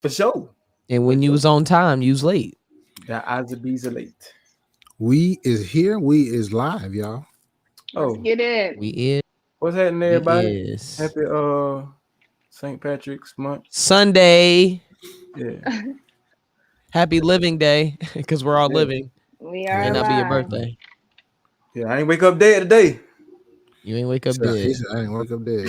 For sure. And when you was on time, you was late. The eyes of bees are late. We is here. We is live, y'all. Let's Oh, get it. We is. what's happening, We everybody? is. Happy St. Patrick's month. Sunday. Yeah. Happy Living Day, because we're all Yeah. living. We It are may not be your alive. birthday. Yeah, I ain't wake up dead today. You ain't wake up He dead. said, I didn't wake up dead.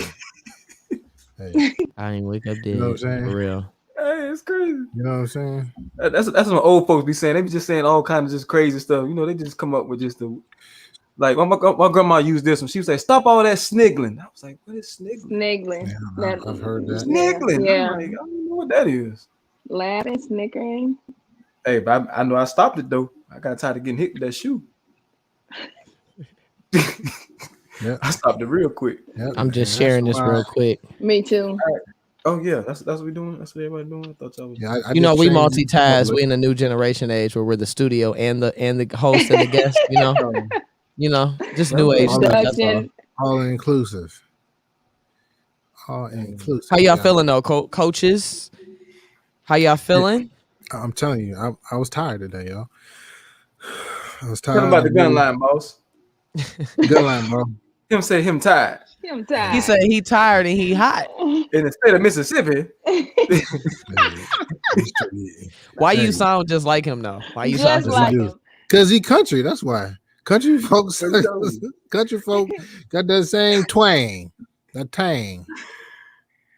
Hey, I ain't wake up dead. know what I'm saying? For real. Hey, it's crazy. you know what I'm saying? That's what old folks be saying. They be just saying all kinds of just crazy stuff. You know, they just come up with just the like. My grandma used this one. She would say, "Stop all that sniggling." I was like, "What is sniggling?" Sniggling. Yeah, I've heard that. Sniggling. Yeah. I'm like, I don't know what that is. Laughing, snickering. Hey, but I know I stopped it though. I got tired of getting hit with that shoe. Yep. I stopped it real quick. Yep. I'm just And sharing that's this why- real quick. Me too. Oh yeah, that's what we doing. That's what everybody doing. I thought y'all was. Yeah, I You know, just we changed multitask. public. We in a new generation age where we're the studio and the host and the guest. You know, just new age stuff. That's all. Production. all inclusive. All inclusive. How y'all yeah. feeling though, coaches? How y'all feeling? I'm telling you, I was tired today, y'all. I was Tell tired. him about the gun line, boss. Gun line, bro. Him say him tired. I'm tired. He said he tired and he hot. In the state of Mississippi, Why you Hey. sound just like him though? Why you Just sound just like like him. Cause he country, that's why. Country folks, country folk got that same twang, that tang,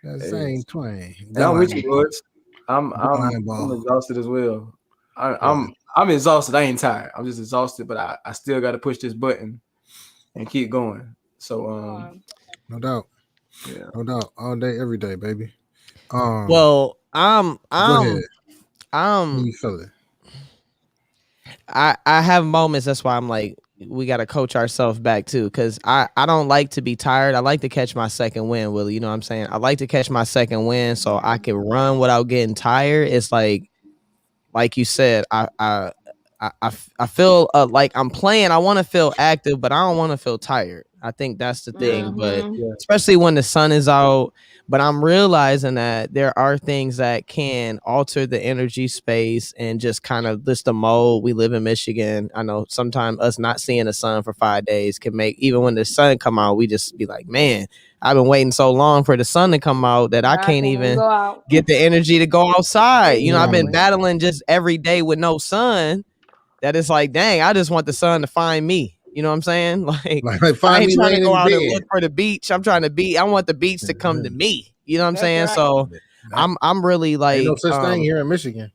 that Hey. same twang. I'm with you, Woods. I'm line ball. exhausted as well. I'm exhausted. I ain't tired. I'm just exhausted, but I still got to push this button and keep going. So No doubt, yeah. no doubt, all day, every day, baby. Well, go ahead. How I'm you feeling? I have moments. That's why I'm like, we got to coach ourselves back too. Cause I don't like to be tired. I like to catch my second win, Willie. You know what I'm saying? I like to catch my second win so I can run without getting tired. It's like you said, I feel like I'm playing. I want to feel active, but I don't want to feel tired. I think that's the thing. But especially when the sun is out. But I'm realizing that there are things that can alter the energy space and just kind of just the mode. We live in Michigan. I know sometimes us not seeing the sun for 5 days can make, even when the sun come out, we just be like, man, I've been waiting so long for the sun to come out that I can't even go out. get the energy to go outside. You know, I've been battling just every day with no sun. That it's like, dang, I just want the sun to find me. You know what I'm saying? Like Like I find ain't me trying to laying go in out and bed. look for the beach. I'm trying to be. I want the beach to come to me. You know what I'm That's saying? right. So I'm really like, Ain't no such thing here in Michigan.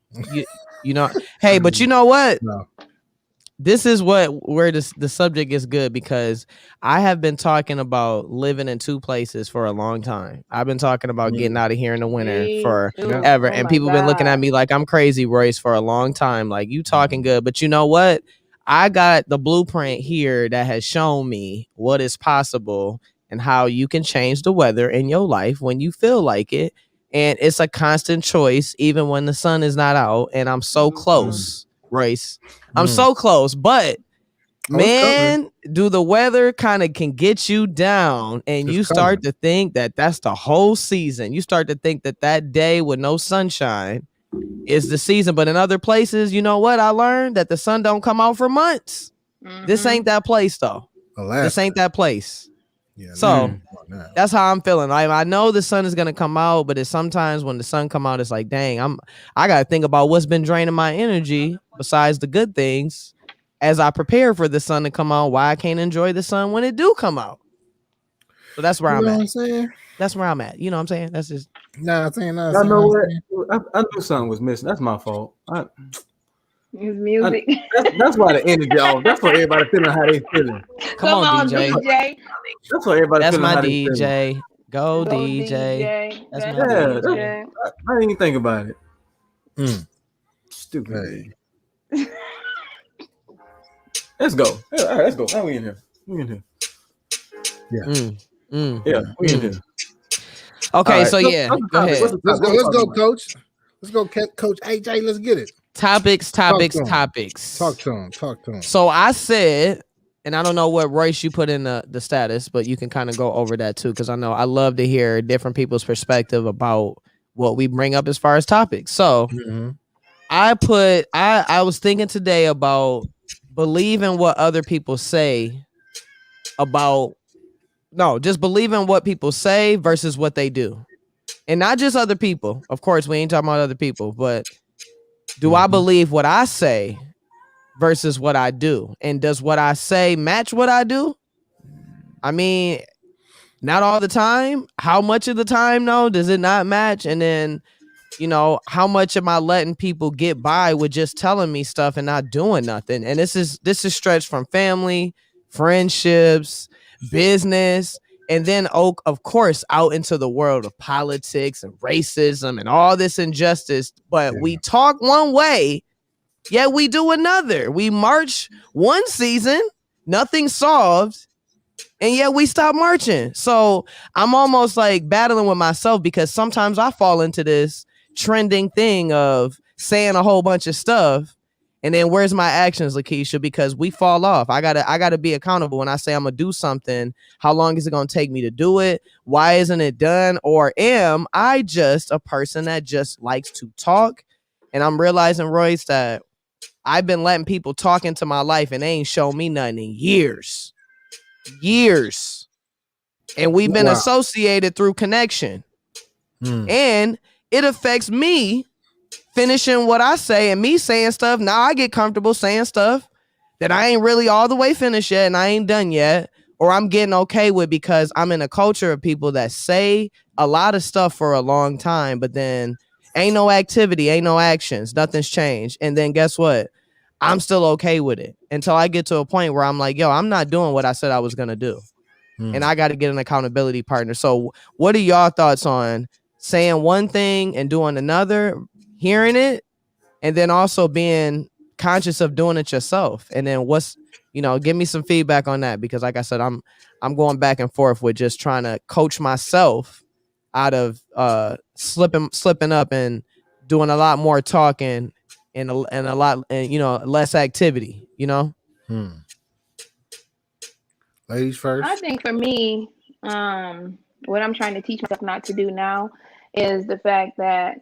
you know. Hey, but you know what? No. This is where the subject is good because I have been talking about living in two places for a long time. I've been talking about getting out of here in the winter Me too. forever, Oh and my people been looking at God. me like I'm crazy, Royce, for a long time. Like, you talking good, but you know what? I got the blueprint here that has shown me what is possible and how you can change the weather in your life when you feel like it. And it's a constant choice, even when the sun is not out. And I'm so close, Royce. I'm so close, but man, do the weather kind of can get you down, and It's you start to think that that's the whole season. You start to think that that day with no sunshine is the season. But in other places, you know what? I learned that the sun don't come out for months. This ain't that place, though. This ain't that place. Yeah, So that's how I'm feeling. I know the sun is gonna come out, but it's sometimes when the sun come out, it's like, dang, I gotta think about what's been draining my energy besides the good things as I prepare for the sun to come out. Why I can't enjoy the sun when it do come out. So that's where I'm at. That's where I'm at. You know what I'm saying? That's just I know what I knew something was missing. That's my fault. His music. That's why the energy off. That's why everybody feeling how they feeling. Come on, DJ. That's why everybody That's feeling my how they feeling. DJ. Go DJ. That's my DJ. I didn't even think about it. Stupid. Hey. Let's go. All right, let's go. How we in here? We in here. Yeah. Yeah, we in here. Okay, right. so yeah, go ahead. Let's go, Coach. Let's go, Coach AJ. Let's get it. Topics. Talk to him. So I said, and I don't know what Royce you put in the status, but you can kind of go over that too, because I know I love to hear different people's perspective about what we bring up as far as topics. So Mhm. I was thinking today about believing what other people say about just believing what people say versus what they do. And not just other people. Of course, we ain't talking about other people, but do I Mhm. believe what I say versus what I do? And does what I say match what I do? I mean, not all the time. How much of the time though does it not match? And then, how much am I letting people get by with just telling me stuff and not doing nothing? And this is stretched from family, friendships, business, and then of course out into the world of politics and racism and all this injustice. But we talk one way, yet we do another. We march one season, nothing solved, and yet we stop marching. So I'm almost like battling with myself because sometimes I fall into this trending thing of saying a whole bunch of stuff, and then where's my actions, Lakeisha? Because we fall off. I gotta be accountable. When I say I'm gonna do something, how long is it gonna take me to do it? Why isn't it done? Or am I just a person that just likes to talk? And I'm realizing, Royce, that I've been letting people talk into my life and they ain't shown me nothing in years. And we've been associated through connection. And it affects me finishing what I say and me saying stuff. Now I get comfortable saying stuff that I ain't really all the way finished yet and I ain't done yet, or I'm getting okay with, because I'm in a culture of people that say a lot of stuff for a long time, but then ain't no activity, ain't no actions, nothing's changed. And then guess what? I'm still okay with it until I get to a point where I'm like, yo, I'm not doing what I said I was going to do. And I got to get an accountability partner. So what are y'all thoughts on saying one thing and doing another, hearing it, and then also being conscious of doing it yourself? And then give me some feedback on that, because like I said, I'm going back and forth with just trying to coach myself out of slipping up and doing a lot more talking and a lot, and less activity, Ladies first. I think for me, what I'm trying to teach myself not to do now is the fact that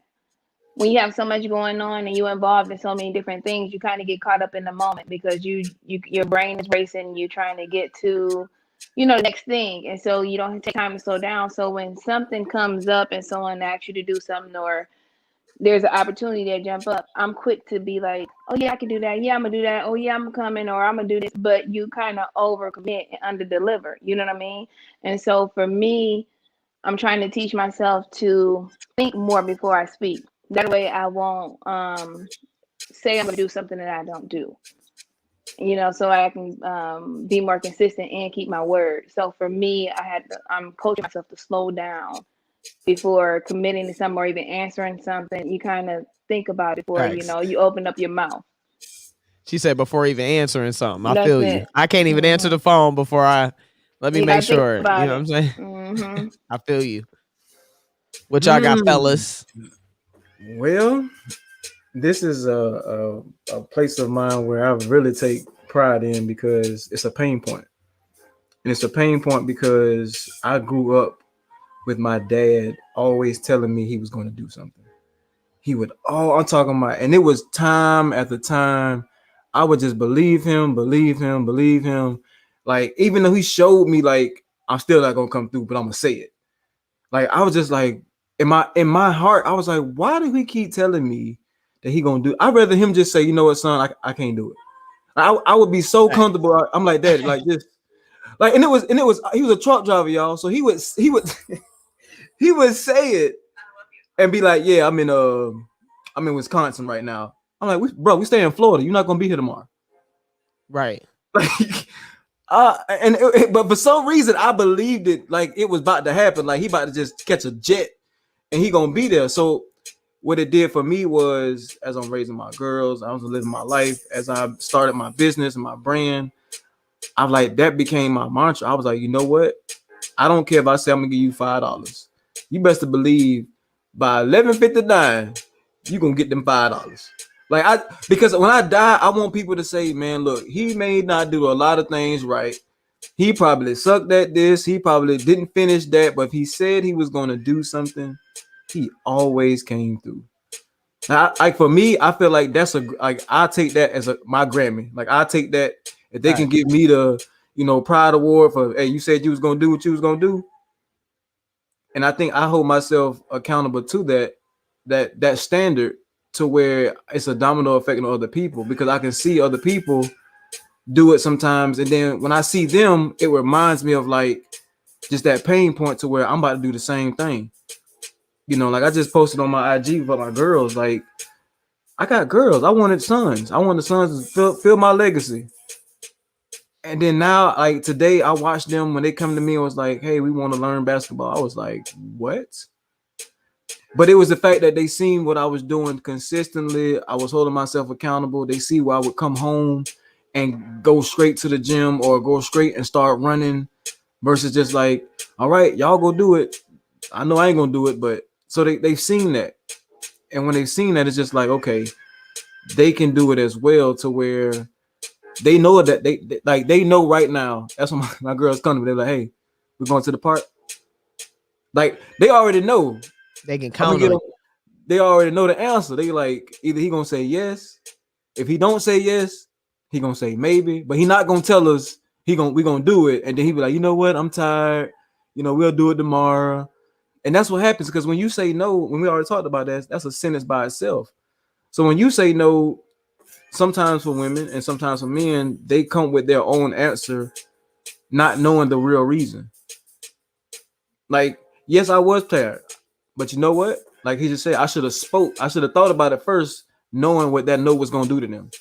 when you have so much going on and you're involved in so many different things, you kind of get caught up in the moment because your brain is racing. You're trying to get to, the next thing. And so you don't take time to slow down. So when something comes up and someone asks you to do something, or there's an opportunity to jump up, I'm quick to be like, oh yeah, I can do that. Yeah, I'm gonna do that. Oh yeah, I'm coming, or I'm gonna do this. But you kind of overcommit and under deliver. You know what I mean? And so for me, I'm trying to teach myself to think more before I speak. That way I won't say I'm gonna do something that I don't do. So I can be more consistent and keep my word. So for me, I'm coaching myself to slow down before committing to something or even answering something. You kind of think about it before you open up your mouth. She said before even answering something. I That's feel it. you. I can't even answer the phone before let me make sure. You know what I'm saying? Mm-hmm. I feel you. What y'all got, fellas? Well, this is a place of mine where I really take pride in, because it's a pain point. And it's a pain point because I grew up with my dad always telling me he was going to do something. He would, I'm talking about, and it was time after time, I would just believe him. Like, even though he showed me, like, I'm still not going to come through, but I'm going to say it. Like, I was just like, in my heart, I was like, why do he keep telling me that he going to do? I'd rather him just say, you know what, son, I can't do it. I would be so comfortable. I'm like, Daddy, like this. Like, and it was he was a truck driver, y'all. So he would he would say it and be like, yeah, I'm in Wisconsin right now. I'm like, we stay in Florida. You're not gonna be here tomorrow. Right. Like, but for some reason I believed it, like it was about to happen. Like he about to just catch a jet and he gonna be there. So what it did for me was, as I'm raising my girls, I was living my life, as I started my business and my brand, I like that became my mantra. I was like, you know what? I don't care if I say I'm gonna give you $5. You best to believe by 11:59, you gonna get them $5. Because when I die, I want people to say, man, look, he may not do a lot of things right. He probably sucked at this. He probably didn't finish that. But if he said he was gonna do something, he always came through. Now, like for me, I feel like that's I take that as my Grammy. Like I take that if they can give me the pride award for, hey, you said you was gonna do what you was gonna do, and I think I hold myself accountable to that standard, to where it's a domino effect on other people, because I can see other people do it sometimes, and then when I see them, it reminds me of like just that pain point to where I'm about to do the same thing. Like I just posted on my IG for my girls, like I got girls. I wanted sons. I wanted sons to fill my legacy. And then now, like today, I watched them when they come to me and was like, hey, we want to learn basketball. I was like, what? But it was the fact that they seen what I was doing consistently. I was holding myself accountable. They see where I would come home and go straight to the gym or go straight and start running, versus just like, all right, y'all go do it. I know I ain't gonna do it, but so they've seen that. And when they've seen that, it's just like, okay, they can do it as well, to where they know that they know right now. That's when my girls come to me. They're like, hey, we're going to the park. Like they already know. They can count on it. They already know the answer. They like, either he gonna say yes. If he don't say yes, he gonna say maybe. But he not gonna tell us we gonna do it. And then he be like, you know what? I'm tired. We'll do it tomorrow. And that's what happens, because when you say no, when we already talked about that, that's a sentence by itself. So when you say no, sometimes for women and sometimes for men, they come with their own answer, not knowing the real reason. Like, yes, I was tired, but you know what? Like he just said, I should have thought about it first, knowing what that no was gonna do to them.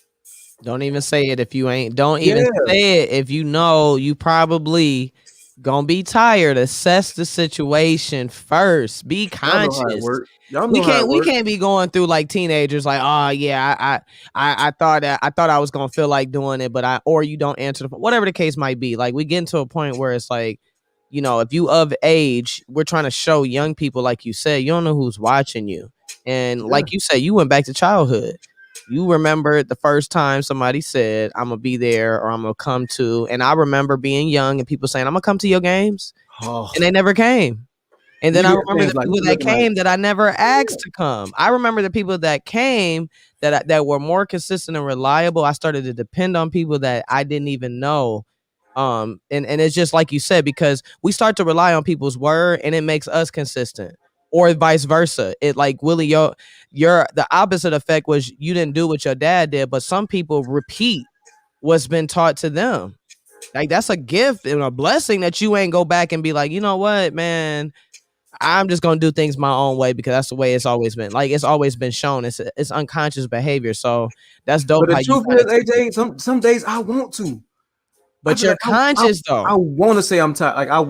Don't even say it if you ain't. Don't even say it if you know you probably gonna be tired. Assess the situation first. Be conscious. We can't be going through like teenagers, like, oh yeah, I thought I was gonna feel like doing it, but or you don't answer whatever the case might be. Like we get to a point where it's like, if you of age, we're trying to show young people, like you said, you don't know who's watching you. And like you said, you went back to childhood. You remember the first time somebody said, I'm going to be there, or I'm going to come to. And I remember being young and people saying, I'm going to come to your games. And they never came. And then I remember the people that came that I never asked to come. I remember the people that came that were more consistent and reliable. I started to depend on people that I didn't even know. And it's just like you said, because we start to rely on people's word and it makes us consistent. Or vice versa. It like, Willie, your the opposite effect was you didn't do what your dad did, but some people repeat what's been taught to them. Like that's a gift and a blessing that you ain't go back and be like, you know what, man, I'm just gonna do things my own way because that's the way it's always been. Like it's always been shown. It's unconscious behavior. So that's dope. But the truth is, AJ, some days I want to. But you're conscious though. I want to say I'm tired. Like I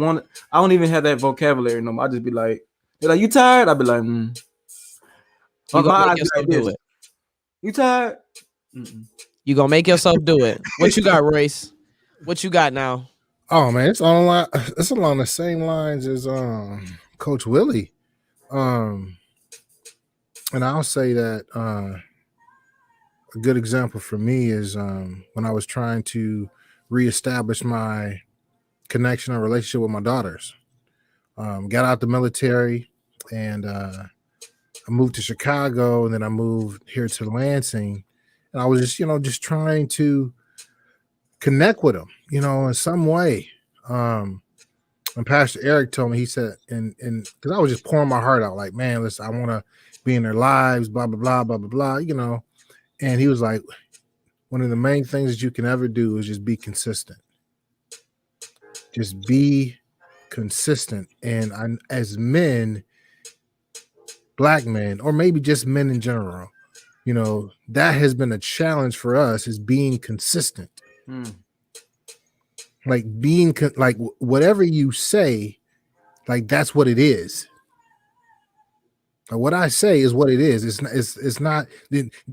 don't even have that vocabulary no more. I just be like, they're like, you tired? I'll be like, You gonna make yourself do it. You tired? You gonna make yourself do it. What you got, Royce? What you got now? Oh man, it's along the same lines as Coach Willie. And I'll say that a good example for me is when I was trying to reestablish my connection and relationship with my daughters. Got out the military and I moved to Chicago, and then I moved here to Lansing, and I was just trying to connect with them, in some way. And Pastor Eric told me, he said, and because I was just pouring my heart out, like, man, listen, I want to be in their lives, blah, blah, blah, blah, blah, blah, and he was like, one of the main things that you can ever do is just be consistent. Just be consistent. And as men, Black men, or maybe just men in general, that has been a challenge for us, is being consistent. Like like whatever you say, like that's what it is. Like what I say is what it is. It's not,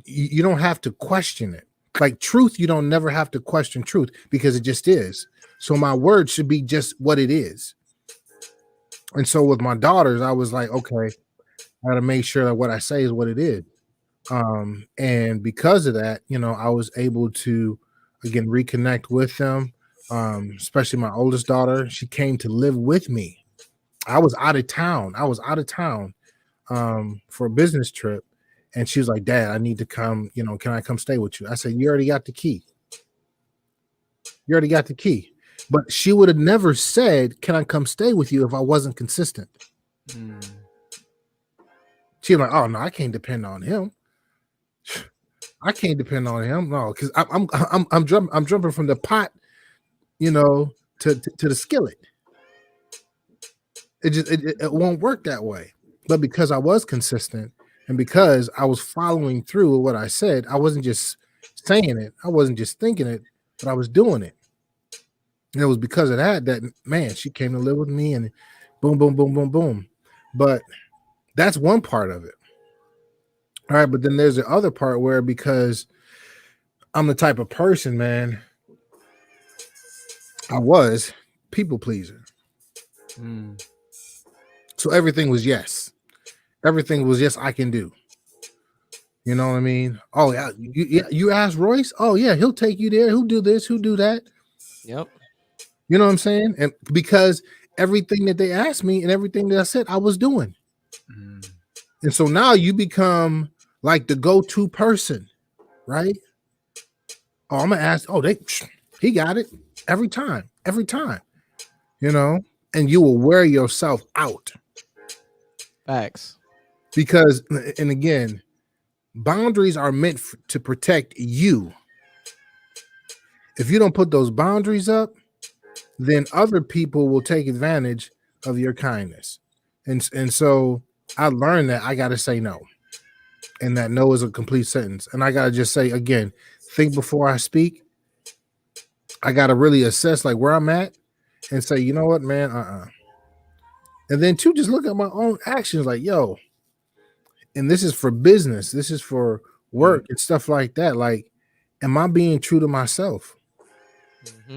you don't have to question it. Like truth, you don't never have to question truth because it just is. So my word should be just what it is. And so with my daughters, I was like, okay, I got to make sure that what I say is what it is. And because of that, I was able to, again, reconnect with them, especially my oldest daughter. She came to live with me. I was out of town. for a business trip, and she was like, "Dad, I need to come. You know, can I come stay with you?" I said, "You already got the key. You already got the key." But she would have never said, "Can I come stay with you?" if I wasn't consistent. She was like, "Oh no, I can't depend on him. I can't depend on him. No, because I'm jumping from the pot, you know, to the skillet. It won't work that way." But because I was consistent and because I was following through with what I said, I wasn't just saying it, I wasn't just thinking it, but I was doing it. And it was because of that man, she came to live with me, and boom, boom, boom, boom, boom. But that's one part of it. All right, but then there's the other part where, because I'm the type of person, man, I was people pleaser. So everything was yes. Everything was yes, I can do. You know what I mean? Oh yeah, you ask Royce. Oh yeah, he'll take you there. He'll do this. He'll do that. Yep. You know what I'm saying? And because everything that they asked me and everything that I said, I was doing. And so now you become like the go-to person, right? Oh, I'm gonna ask. Oh, he got it every time. You know, and you will wear yourself out. Facts. Because, and again, boundaries are meant to protect you. If you don't put those boundaries up, then other people will take advantage of your kindness. And so I learned that I got to say no. And that no is a complete sentence. And I got to just say, again, think before I speak. I got to really assess like where I'm at and say, you know what, man, And then two, just look at my own actions like, yo, and this is for business. This is for work and stuff like that. Like, am I being true to myself?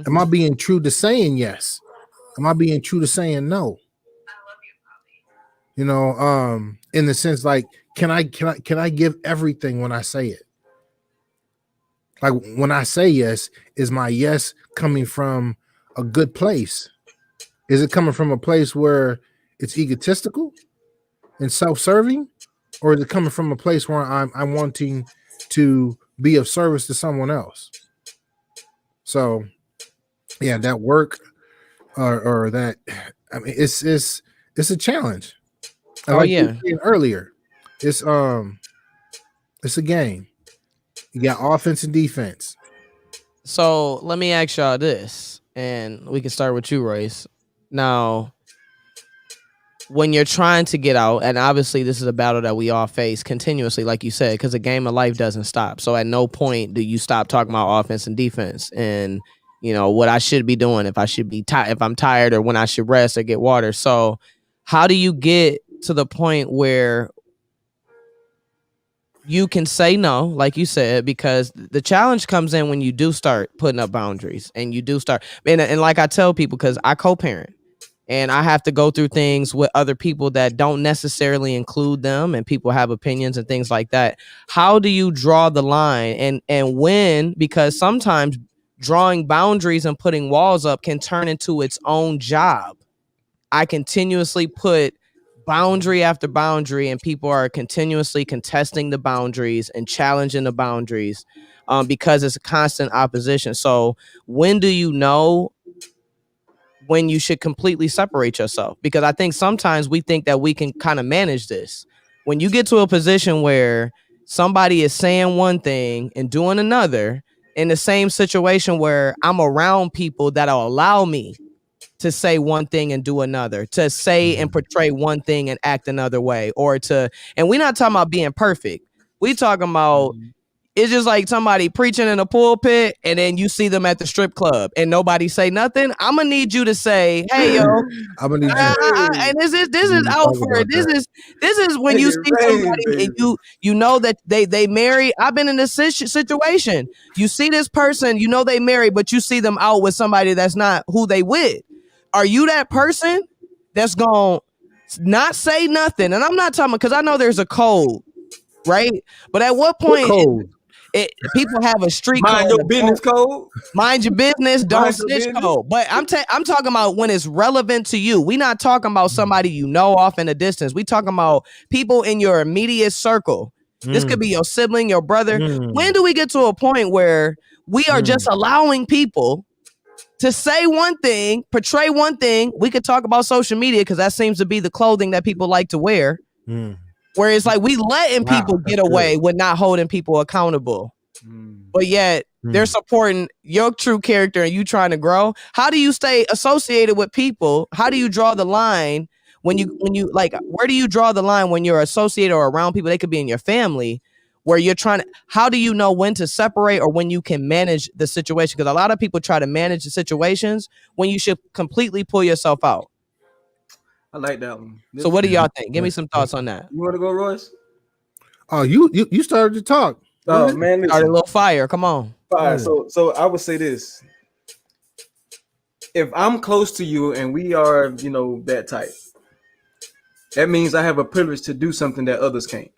Am I being true to saying yes? Am I being true to saying no? You know, in the sense like, can I give everything when I say it? Like when I say yes, is my yes coming from a good place? Is it coming from a place where it's egotistical and self-serving? Or is it coming from a place where I'm wanting to be of service to someone else? So, yeah, that work or that, I mean, it's a challenge. Like you were saying earlier, it's a game. You got offense and defense. So let me ask y'all this, and we can start with you, Royce. Now, when you're trying to get out, and obviously this is a battle that we all face continuously, like you said, because the game of life doesn't stop. So at no point do you stop talking about offense and defense and, you know, what I should be doing, if I should be tired, if I'm tired, or when I should rest or get water. So how do you get to the point where you can say no, like you said, because the challenge comes in when you do start putting up boundaries and you do start, and like I tell people, because I co-parent, and I have to go through things with other people that don't necessarily include them, and people have opinions and things like that. How do you draw the line and when? Because sometimes drawing boundaries and putting walls up can turn into its own job. I continuously put boundary after boundary, and people are continuously contesting the boundaries and challenging the boundaries because it's a constant opposition. So when do you know when you should completely separate yourself? Because I think sometimes we think that we can kind of manage this. When you get to a position where somebody is saying one thing and doing another, in the same situation where I'm around people that'll allow me to say one thing and do another, to say and portray one thing and act another way, or to, and we're not talking about being perfect. We talking about, it's just like somebody preaching in a pulpit and then you see them at the strip club and nobody say nothing. I'm gonna need you to say, hey, yo, I'm gonna need you. And this is out for it. This is when you see somebody and you know that they marry. I've been in this situation. You see this person, you know they married, but you see them out with somebody that's not who they with. Are you that person that's gonna not say nothing? And I'm not talking, because I know there's a code, right? But at what point? people have a street Mind code. your business code. Mind your business, don't Mind your snitch business. code. But I'm talking about when it's relevant to you. We not talking about somebody you know off in the distance. We talking about people in your immediate circle. This could be your sibling, your brother. When do we get to a point where we are just allowing people to say one thing, portray one thing? We could talk about social media because that seems to be the clothing that people like to wear. Where it's like we letting people get away with not holding people accountable. But yet they're supporting your true character and you trying to grow. How do you stay associated with people? How do you draw the line when you like, where do you draw the line when you're associated or around people? They could be in your family where you're trying to, how do you know when to separate or when you can manage the situation? Because a lot of people try to manage the situations when you should completely pull yourself out. I like that one. So what do y'all think? Give me some thoughts on that. You want to go, Royce? Oh, you started to talk. Oh man, Started a little fire. Come on. Fire. So I would say this: if I'm close to you and we are, that type, that means I have a privilege to do something that others can't.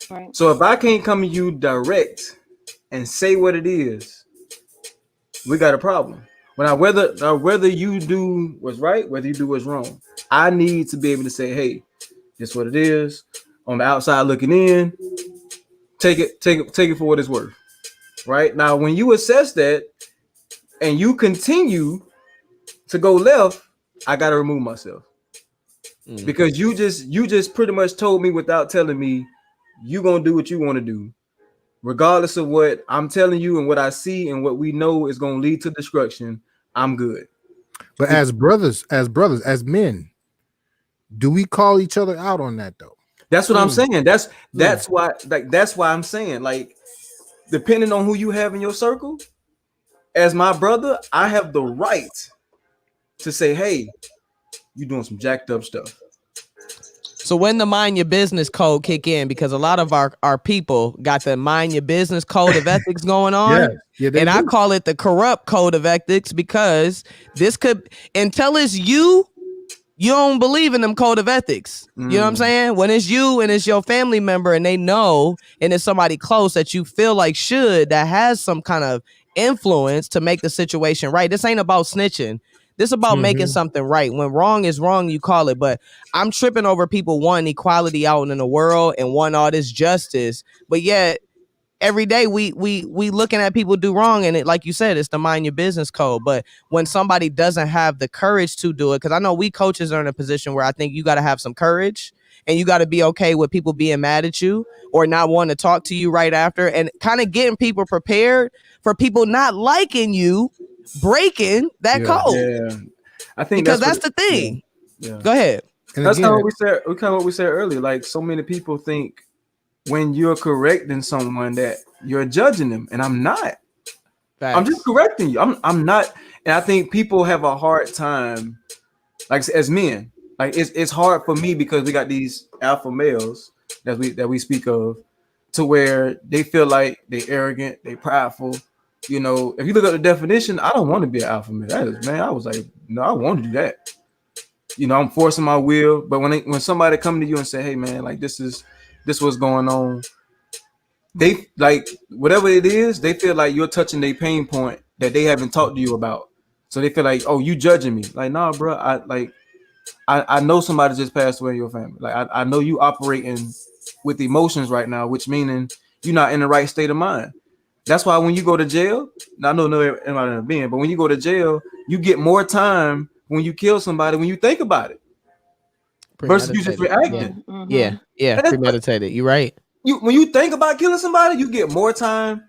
Right. So if I can't come to you direct and say what it is, we got a problem. Whether you do what's right, whether you do what's wrong, I need to be able to say, hey, this is what it is. On the outside looking in, take it for what it's worth. Right now, when you assess that and you continue to go left, I gotta remove myself. Because you just pretty much told me without telling me you gonna do what you want to do, regardless of what I'm telling you and what I see and what we know is gonna lead to destruction. I'm good. But as brothers, as men, do we call each other out on that though? That's what I'm saying. That's why I'm saying, like, depending on who you have in your circle, as my brother, I have the right to say, hey, you doing some jacked up stuff. So when the mind your business code kick in, because a lot of our people got the mind your business code of ethics going on. And I call it the corrupt code of ethics, because this could, until it's you don't believe in them code of ethics. You know what I'm saying? When it's you and it's your family member and they know, and it's somebody close that you feel like that has some kind of influence to make the situation right. This ain't about snitching. This is about making something right. When wrong is wrong, you call it. But I'm tripping over people wanting equality out in the world and wanting all this justice. But yet every day we looking at people do wrong, and it, like you said, it's the mind your business code. But when somebody doesn't have the courage to do it, because I know we coaches are in a position where I think you got to have some courage and you got to be okay with people being mad at you or not wanting to talk to you right after, and kind of getting people prepared for people not liking you breaking that code. Yeah, I think because that's the thing. Yeah. Go ahead. And That's again, kind of what we said earlier. Like, so many people think when you're correcting someone that you're judging them, and I'm not. Facts. I'm just correcting you. I'm not. And I think people have a hard time, like, as men. Like, it's hard for me because we got these alpha males that we speak of, to where they feel like they arrogant, they prideful. If you look at the definition, I don't want to be an alpha male. I was like, no, I want to do that. I'm forcing my will. But when somebody come to you and say, hey man, like, this what's going on, they, like, whatever it is, they feel like you're touching their pain point that they haven't talked to you about. So they feel like, oh, you judging me. Like, nah, bro, I know somebody just passed away in your family. Like, I know you operating with emotions right now, which meaning you're not in the right state of mind. That's why when you go to jail, I know everybody in being, but when you go to jail, you get more time when you kill somebody when you think about it versus you just reacting. Yeah, premeditated. You're right. When you think about killing somebody, you get more time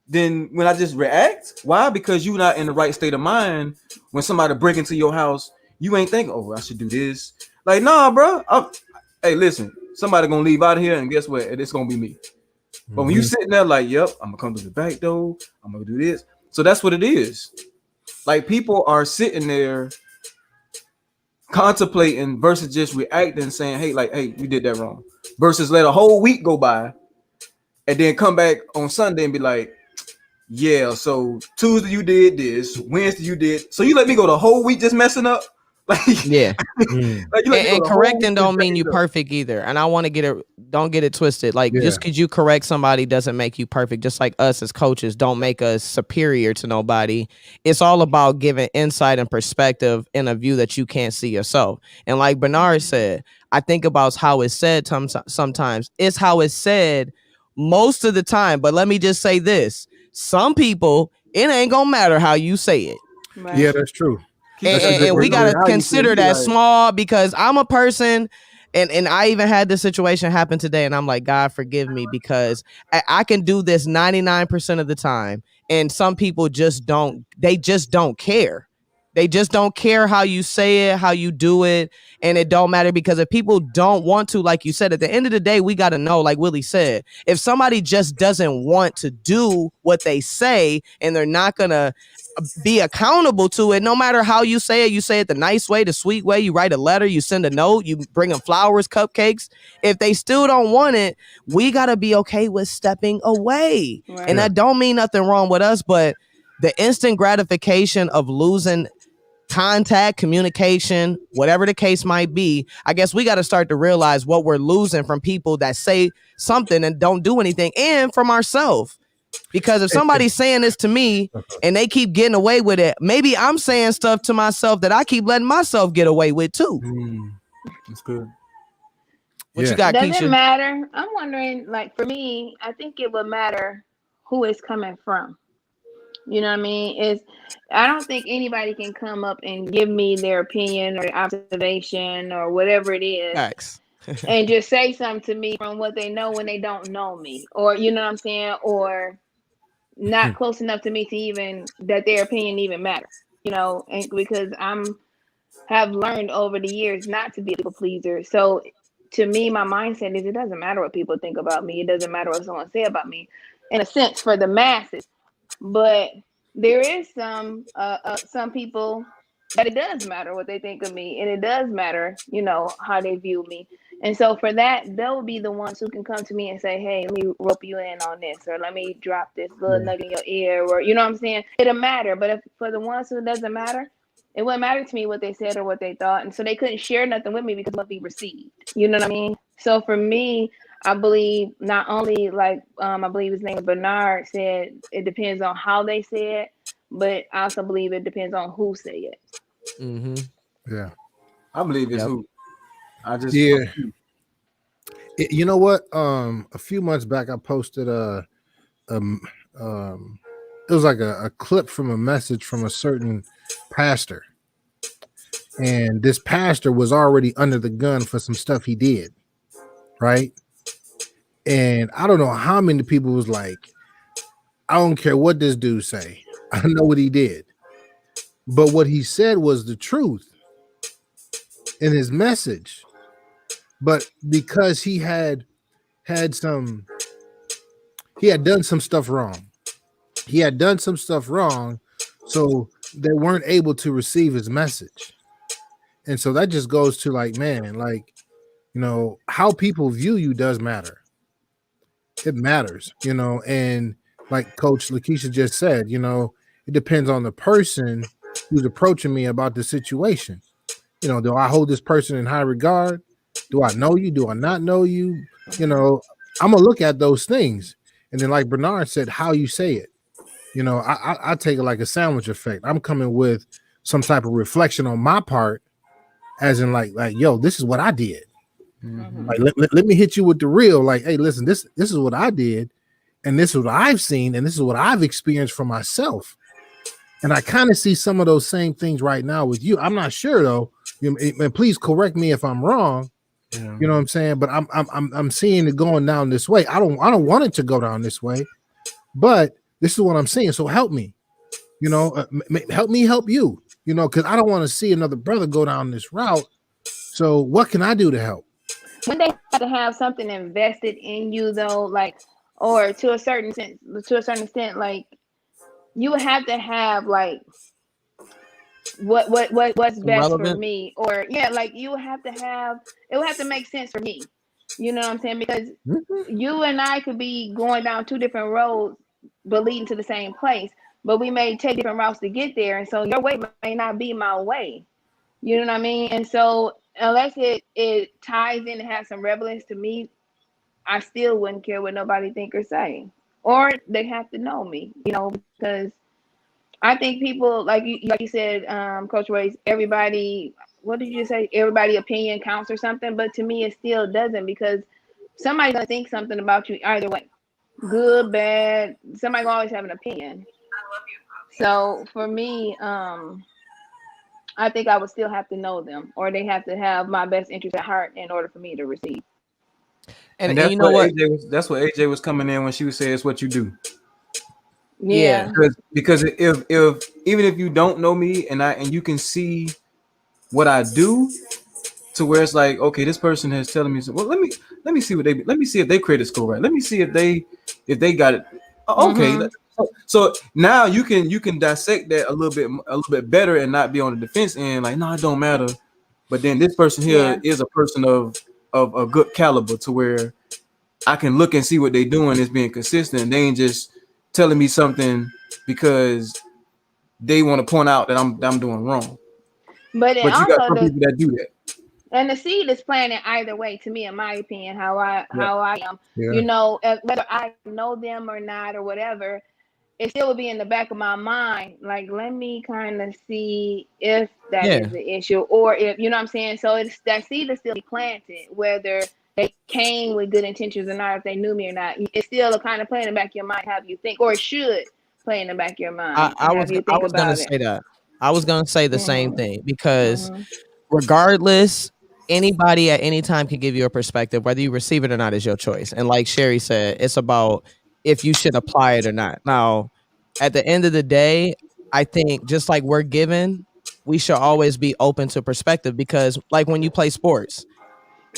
than when I just react. Why? Because you're not in the right state of mind. When somebody break into your house, you ain't thinking, oh, I should do this. Like, nah, bro. Hey, listen, somebody gonna leave out of here, and guess what? It's gonna be me. But when you sitting there like, yep, I'm gonna come to the back door, I'm gonna do this. So that's what it is. Like, people are sitting there contemplating versus just reacting and saying, hey, you did that wrong. Versus let a whole week go by and then come back on Sunday and be like, yeah, so Tuesday you did this, Wednesday you did. So you let me go the whole week just messing up Like, Yeah. like you like to go And the correcting whole don't mean you 10 seconds up. perfect either. And I want to don't get it twisted. Like Yeah. just because you correct somebody doesn't make you perfect. Just like us as coaches don't make us superior to nobody. It's all about giving insight and perspective in a view that you can't see yourself. And like Bernard said, I think about how it's said sometimes. It's how it's said most of the time. But let me just say this. Some people, it ain't gonna matter how you say it. Right. Yeah, that's true. Keep it And we simple. gotta How you consider feel, that like, small because I'm a person, and I even had this situation happen today, and I'm like, God forgive me because I can do this 99% of the time, and some people just don't. They just don't care. They just don't care how you say it, how you do it, and it don't matter because if people don't want to, like you said, at the end of the day, we got to know, like Willie said, if somebody just doesn't want to do what they say and they're not gonna be accountable to it, no matter how you say it the nice way, the sweet way, you write a letter, you send a note, you bring them flowers, cupcakes. If they still don't want it, we got to be okay with stepping away. Right. And that don't mean nothing wrong with us, but the instant gratification of losing contact, communication, whatever the case might be, I guess we got to start to realize what we're losing from people that say something and don't do anything, and from ourselves. Because if somebody's saying this to me and they keep getting away with it, maybe I'm saying stuff to myself that I keep letting myself get away with too. That's good. What Yeah. you got, Does it Keisha? matter? I'm wondering, like for me, I think it would matter who it's coming from. You know what I mean? I don't think anybody can come up and give me their opinion or observation or whatever it is Facts. and just say something to me from what they know when they don't know me, or you know what I'm saying, or not close enough to me to even that their opinion even matters. You know, and because have learned over the years not to be a people pleaser. So to me, my mindset is it doesn't matter what people think about me. It doesn't matter what someone say about me, in a sense, for the masses. But there is some people that it does matter what they think of me, and it does matter, you know, how they view me. And so for that, they'll be the ones who can come to me and say, hey, let me rope you in on this, or let me drop this little nugget in your ear, or you know what I'm saying? It'll matter. But if for the ones who it doesn't matter, it wouldn't matter to me what they said or what they thought. And so they couldn't share nothing with me because it wouldn't be received. You know what I mean? So for me, I believe not only like I believe his name is Bernard said, it depends on how they say it, but I also believe it depends on who say it. Mm-hmm. Yeah. I believe it's Yep. who. I just You know what? A few months back, I posted it was like a clip from a message from a certain pastor, and this pastor was already under the gun for some stuff he did, right? And I don't know how many people was like, I don't care what this dude say, I know what he did. But what he said was the truth in his message. But because he had done some stuff wrong. He had done some stuff wrong, so they weren't able to receive his message. And so that just goes to like, man, like, you know, how people view you does matter. It matters, you know, and like Coach Lakeisha just said, you know, it depends on the person who's approaching me about the situation. You know, do I hold this person in high regard? Do I know you? Do I not know you? You know, I'm gonna look at those things. And then, like Bernard said, how you say it. You know, I take it like a sandwich effect. I'm coming with some type of reflection on my part, as in like, yo, this is what I did. Like, let me hit you with the real. Like, hey, listen, this is what I did, and this is what I've seen, and this is what I've experienced for myself. And I kind of see some of those same things right now with you. I'm not sure though. And please correct me if I'm wrong. Yeah. You know what I'm saying? But I'm seeing it going down this way. I don't want it to go down this way, but this is what I'm seeing. So help me. You know, help me help you. You know, because I don't want to see another brother go down this route. So what can I do to help? When they have to have something invested in you, though, like, or to a certain extent, like, you would have to have like what's best for Relevant. me, or yeah, like you would have to have it would have to make sense for me. You know what I'm saying? Because you and I could be going down two different roads, but leading to the same place, but we may take different routes to get there, and so your way may not be my way. You know what I mean? And so unless it ties in and has some relevance to me, I still wouldn't care what nobody think or say. Or they have to know me, because I think people like you said, Coach Royce, everybody, what did you say? Everybody opinion counts or something, but to me it still doesn't, because somebody's gonna think something about you either way. Good, bad, somebody gonna always have an opinion. So for me, I think I would still have to know them, or they have to have my best interest at heart in order for me to receive. And that's you know what what? That's what AJ was coming in when she was saying it's what you do. Yeah. Yeah. Because if even if you don't know me and you can see what I do, to where it's like, okay, this person has telling me, well, let me see let me see if they created school right. Let me see if they got it. Okay. So now you can dissect that a little bit better and not be on the defense end, like, no, it don't matter. But then this person here Yeah. is a person of a good caliber, to where I can look and see what they're doing is being consistent. They ain't just telling me something because they want to point out that I'm doing wrong. But it But you got also some people that do that. and the seed is planted either way, to me, in my opinion, how Yeah. I am. Yeah. Whether I know them or not or whatever, it still would be in the back of my mind. Like, let me kind of see if that Yeah. is the issue, or if you know what I'm saying. So it's that seed is still planted, whether they came with good intentions or not, if they knew me or not. It's still a kind of play in the back of your mind, have you think, or it should play in the back of your mind I and was have you I think was gonna about it. say that. I was gonna say the same Mhm. thing, because Mhm. regardless, anybody at any time can give you a perspective. Whether you receive it or not is your choice. And like Sherry said, it's about if you should apply it or not. Now, at the end of the day, I think just like we're given, we should always be open to perspective, because like when you play sports,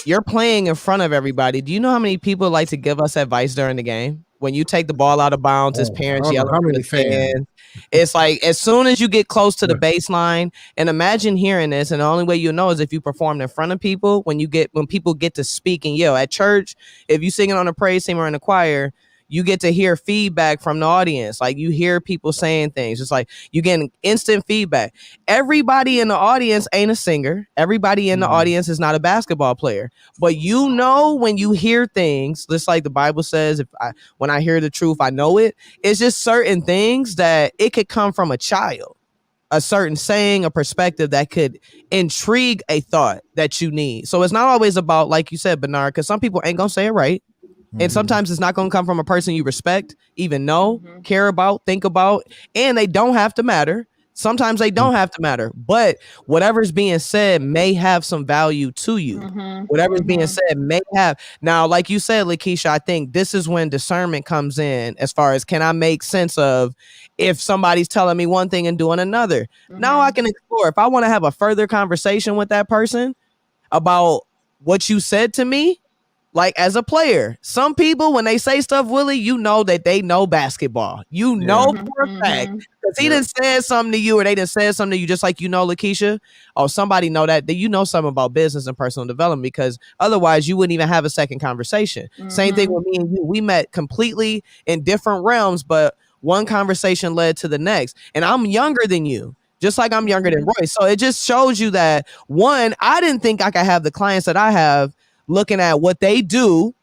you're playing in front of everybody. Do you know how many people like to give us advice during the game? When you take the ball out of bounds, it's Oh, I parents don't know yelling how from the many fans. stands. It's like as soon as you get close to the baseline, and imagine hearing this, and the only way you know is if you performed in front of people. When people get to speak and yell at church, if you singing on a praise team or in a choir, you get to hear feedback from the audience. Like you hear people saying things. It's like you getting instant feedback. Everybody in the audience ain't a singer. Everybody in the audience is not a basketball player. But you know when you hear things, just like the Bible says, when I hear the truth, I know it. It's just certain things that it could come from a child, a certain saying, a perspective that could intrigue a thought that you need. So it's not always about, like you said, Bernard, because some people ain't gonna say it right. And sometimes it's not going to come from a person you respect, even know, care about, think about, and they don't have to matter. Sometimes they don't have to matter, but whatever's being said may have some value to you. Whatever's being said may have. Now, like you said, Lakeisha, I think this is when discernment comes in, as far as can I make sense of if somebody's telling me one thing and doing another. Now I can explore. If I want to have a further conversation with that person about what you said to me, like as a player, some people, when they say stuff, Willie, you know that they know basketball. You know for a fact, because he done said something to you, or they done said something to you, just like, Lakeisha, or somebody know that you know something about business and personal development, because otherwise you wouldn't even have a second conversation. Same thing with me and you. We met completely in different realms, but one conversation led to the next. And I'm younger than you, just like I'm younger than Royce. So it just shows you that, one, I didn't think I could have the clients that I have. Looking at what they do,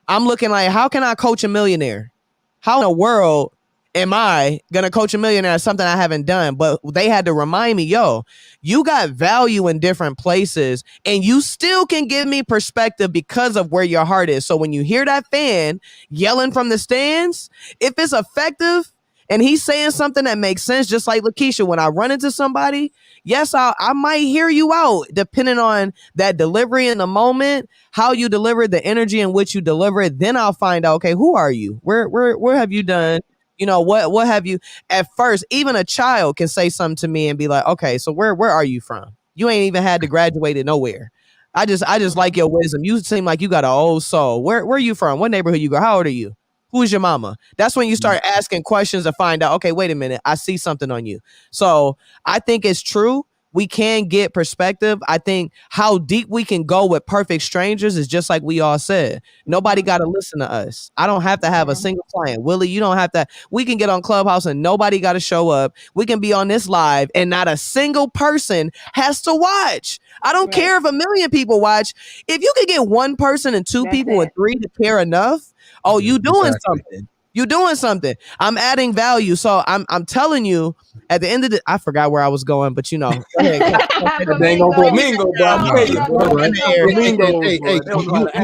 I'm looking like, how can I coach a millionaire? How in the world am I gonna coach a millionaire? Something I haven't done. But they had to remind me, yo, you got value in different places, and you still can give me perspective because of where your heart is. So when you hear that fan yelling from the stands, if it's effective and he's saying something that makes sense, just like Lakeisha, when I run into somebody, yes, I might hear you out, depending on that delivery in the moment, how you deliver, the energy in which you deliver it. Then I'll find out, okay, who are you? Where have you done? What have you? At first, even a child can say something to me and be like, okay, so where are you from? You ain't even had to graduate it nowhere. I just like your wisdom. You seem like you got an old soul. Where are you from? What neighborhood you go? How old are you? Who's your mama? That's when you start asking questions to find out, okay, wait a minute, I see something on you. So I think it's true we can get perspective. I think how deep we can go with perfect strangers is just like we all said. Nobody got to listen to us. I don't have to have a single client. Willie, you don't have to. We can get on Clubhouse and nobody got to show up. We can be on this live and not a single person has to watch. I don't care if 1 million people watch. If you could get one person and two people and three to care enough, oh, you doing something. You're doing something. I'm adding value. So I'm telling you, at the end of the, I forgot where I was going, but you know, go ahead. Flamingo, bro.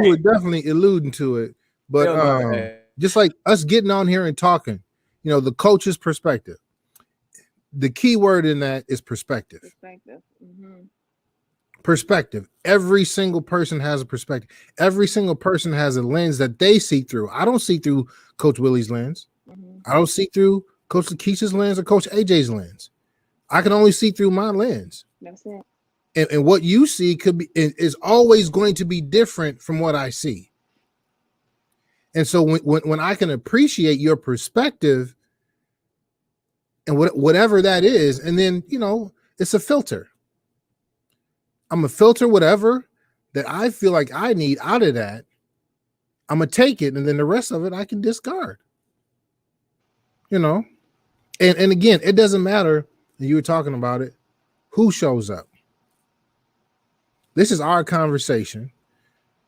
You were definitely alluding to it, but just like us getting on here and talking, you know, the coach's perspective. The key word in that is perspective. Perspective. Every single person has a perspective. Every single person has a lens that they see through. I don't see through Coach Willie's lens. I don't see through Coach Lakeisha's lens or Coach AJ's lens. I can only see through my lens. That's it. And what you see could be is always going to be different from what I see. And so when I can appreciate your perspective and whatever that is, and then, you know, it's a filter. I'm gonna filter whatever that I feel like I need out of that. I'm gonna take it, and then the rest of it I can discard. You know, and again, it doesn't matter. You were talking about it. Who shows up? This is our conversation,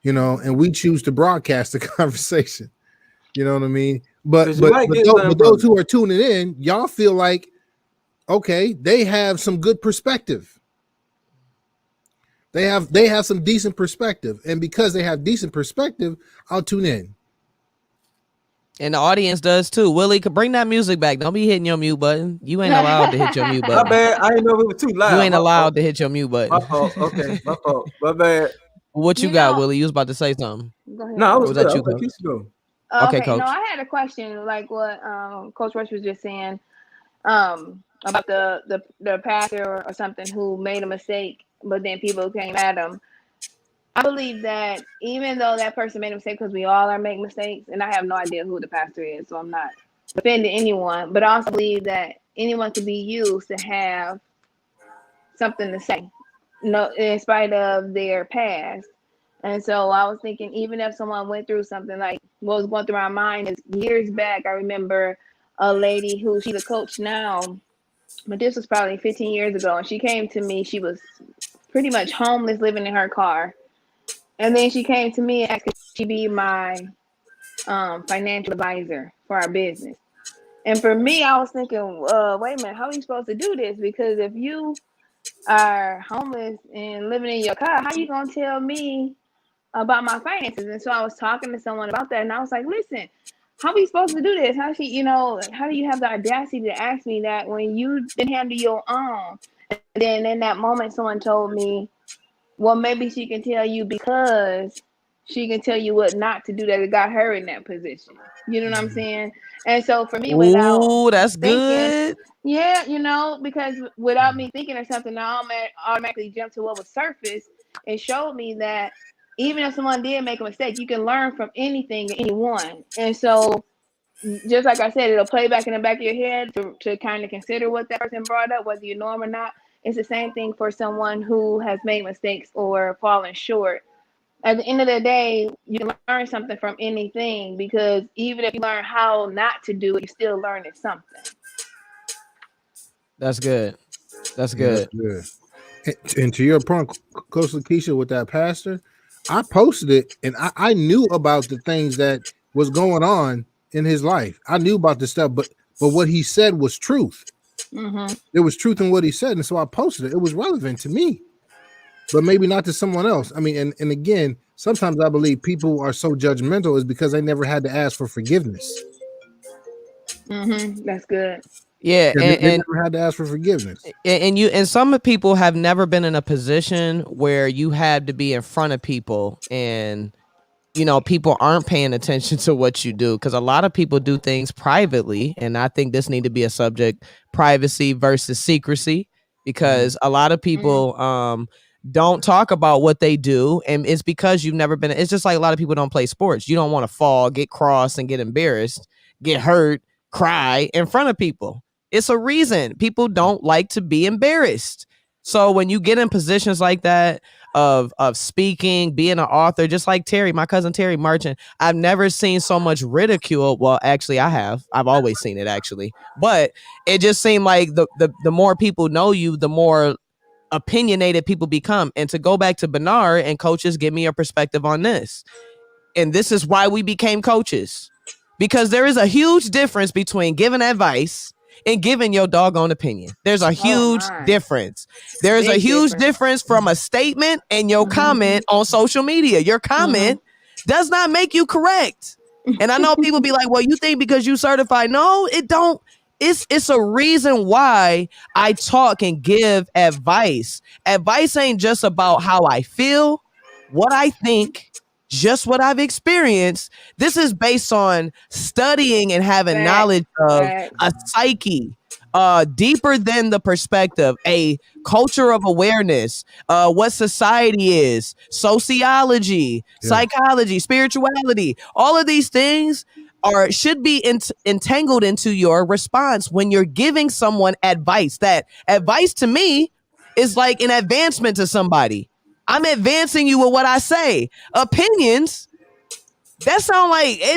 you know, and we choose to broadcast the conversation. You know what I mean? But those who are tuning in, y'all feel like, okay, they have some good perspective. They have some decent perspective, and because they have decent perspective, I'll tune in. And the audience does too. Willie, could bring that music back. Don't be hitting your mute button. You ain't allowed to hit your mute button. My bad. I didn't know it was too loud. You ain't allowed to hit your mute button. My fault. Okay, my fault. My bad. What you got, Willie? You was about to say something. Go ahead. No, I was that good. you, Coach? Okay, Coach. No, I had a question, like what Coach Rush was just saying, about the pastor or something who made a mistake, but then people came at him. I believe that even though that person made a mistake, because we all are making mistakes, and I have no idea who the pastor is, so I'm not offending anyone, but I also believe that anyone could be used to have something to say, in spite of their past. And so I was thinking, even if someone went through something, like what was going through my mind is years back, I remember a lady who she's a coach now, but this was probably 15 years ago, and she came to me. She was pretty much homeless, living in her car. And then she came to me and asked if she be my financial advisor for our business. And for me, I was thinking, wait a minute, how are you supposed to do this? Because if you are homeless and living in your car, how are you going to tell me about my finances? And so I was talking to someone about that, and I was like, listen, how are we supposed to do this? How do you have the audacity to ask me that when you didn't handle your own? And then in that moment, someone told me, well, maybe she can tell you because she can tell you what not to do that it got her in that position. You know what I'm saying? And so for me, that's good. Yeah, because without me thinking or something, I automatically jumped to what was surface. It showed me that even if someone did make a mistake, you can learn from anything and anyone. And so, just like I said, it'll play back in the back of your head to kind of consider what that person brought up, whether you know him or not. It's the same thing for someone who has made mistakes or fallen short. At the end of the day, you can learn something from anything, because even if you learn how not to do it, you still learn something. That's good. That's good. And to your point, Coach Lakeisha, with that pastor, I posted it, and I knew about the things that was going on in his life. I knew about the stuff, but what he said was truth. Mm-hmm. There was truth in what he said, and so I posted it. It was relevant to me, but maybe not to someone else. I mean, and again, sometimes I believe people are so judgmental is because they never had to ask for forgiveness. Mm-hmm. That's good. Yeah, they never had to ask for forgiveness. And some people have never been in a position where you had to be in front of people, and people aren't paying attention to what you do, because a lot of people do things privately, and I think this need to be a subject: privacy versus secrecy, because a lot of people don't talk about what they do, and it's because you've never been. It's just like a lot of people don't play sports. You don't want to fall, get crossed, and get embarrassed, get hurt, cry in front of people. It's a reason people don't like to be embarrassed. So when you get in positions like that of speaking, being an author, just like Terry, my cousin Terry Merchant, I've never seen so much ridicule. Well, actually, I have. I've always seen it actually, but it just seemed like the more people know you, the more opinionated people become. And to go back to Bernard and coaches, give me your perspective on this. And this is why we became coaches, because there is a huge difference between giving advice and giving your doggone opinion. There's a huge difference. There's a huge difference from a statement and your comment on social media. Your comment does not make you correct. And I know people be like, well, you think because you certified? No, it don't. It's a reason why I talk and give advice. Advice ain't just about how I feel, what I think, just what I've experienced. This is based on studying and having knowledge of a psyche, deeper than the perspective, a culture of awareness, what society is, sociology, psychology, spirituality. All of these things should be entangled into your response when you're giving someone advice. That advice to me is like an advancement to somebody. I'm advancing you with what I say. Opinions, that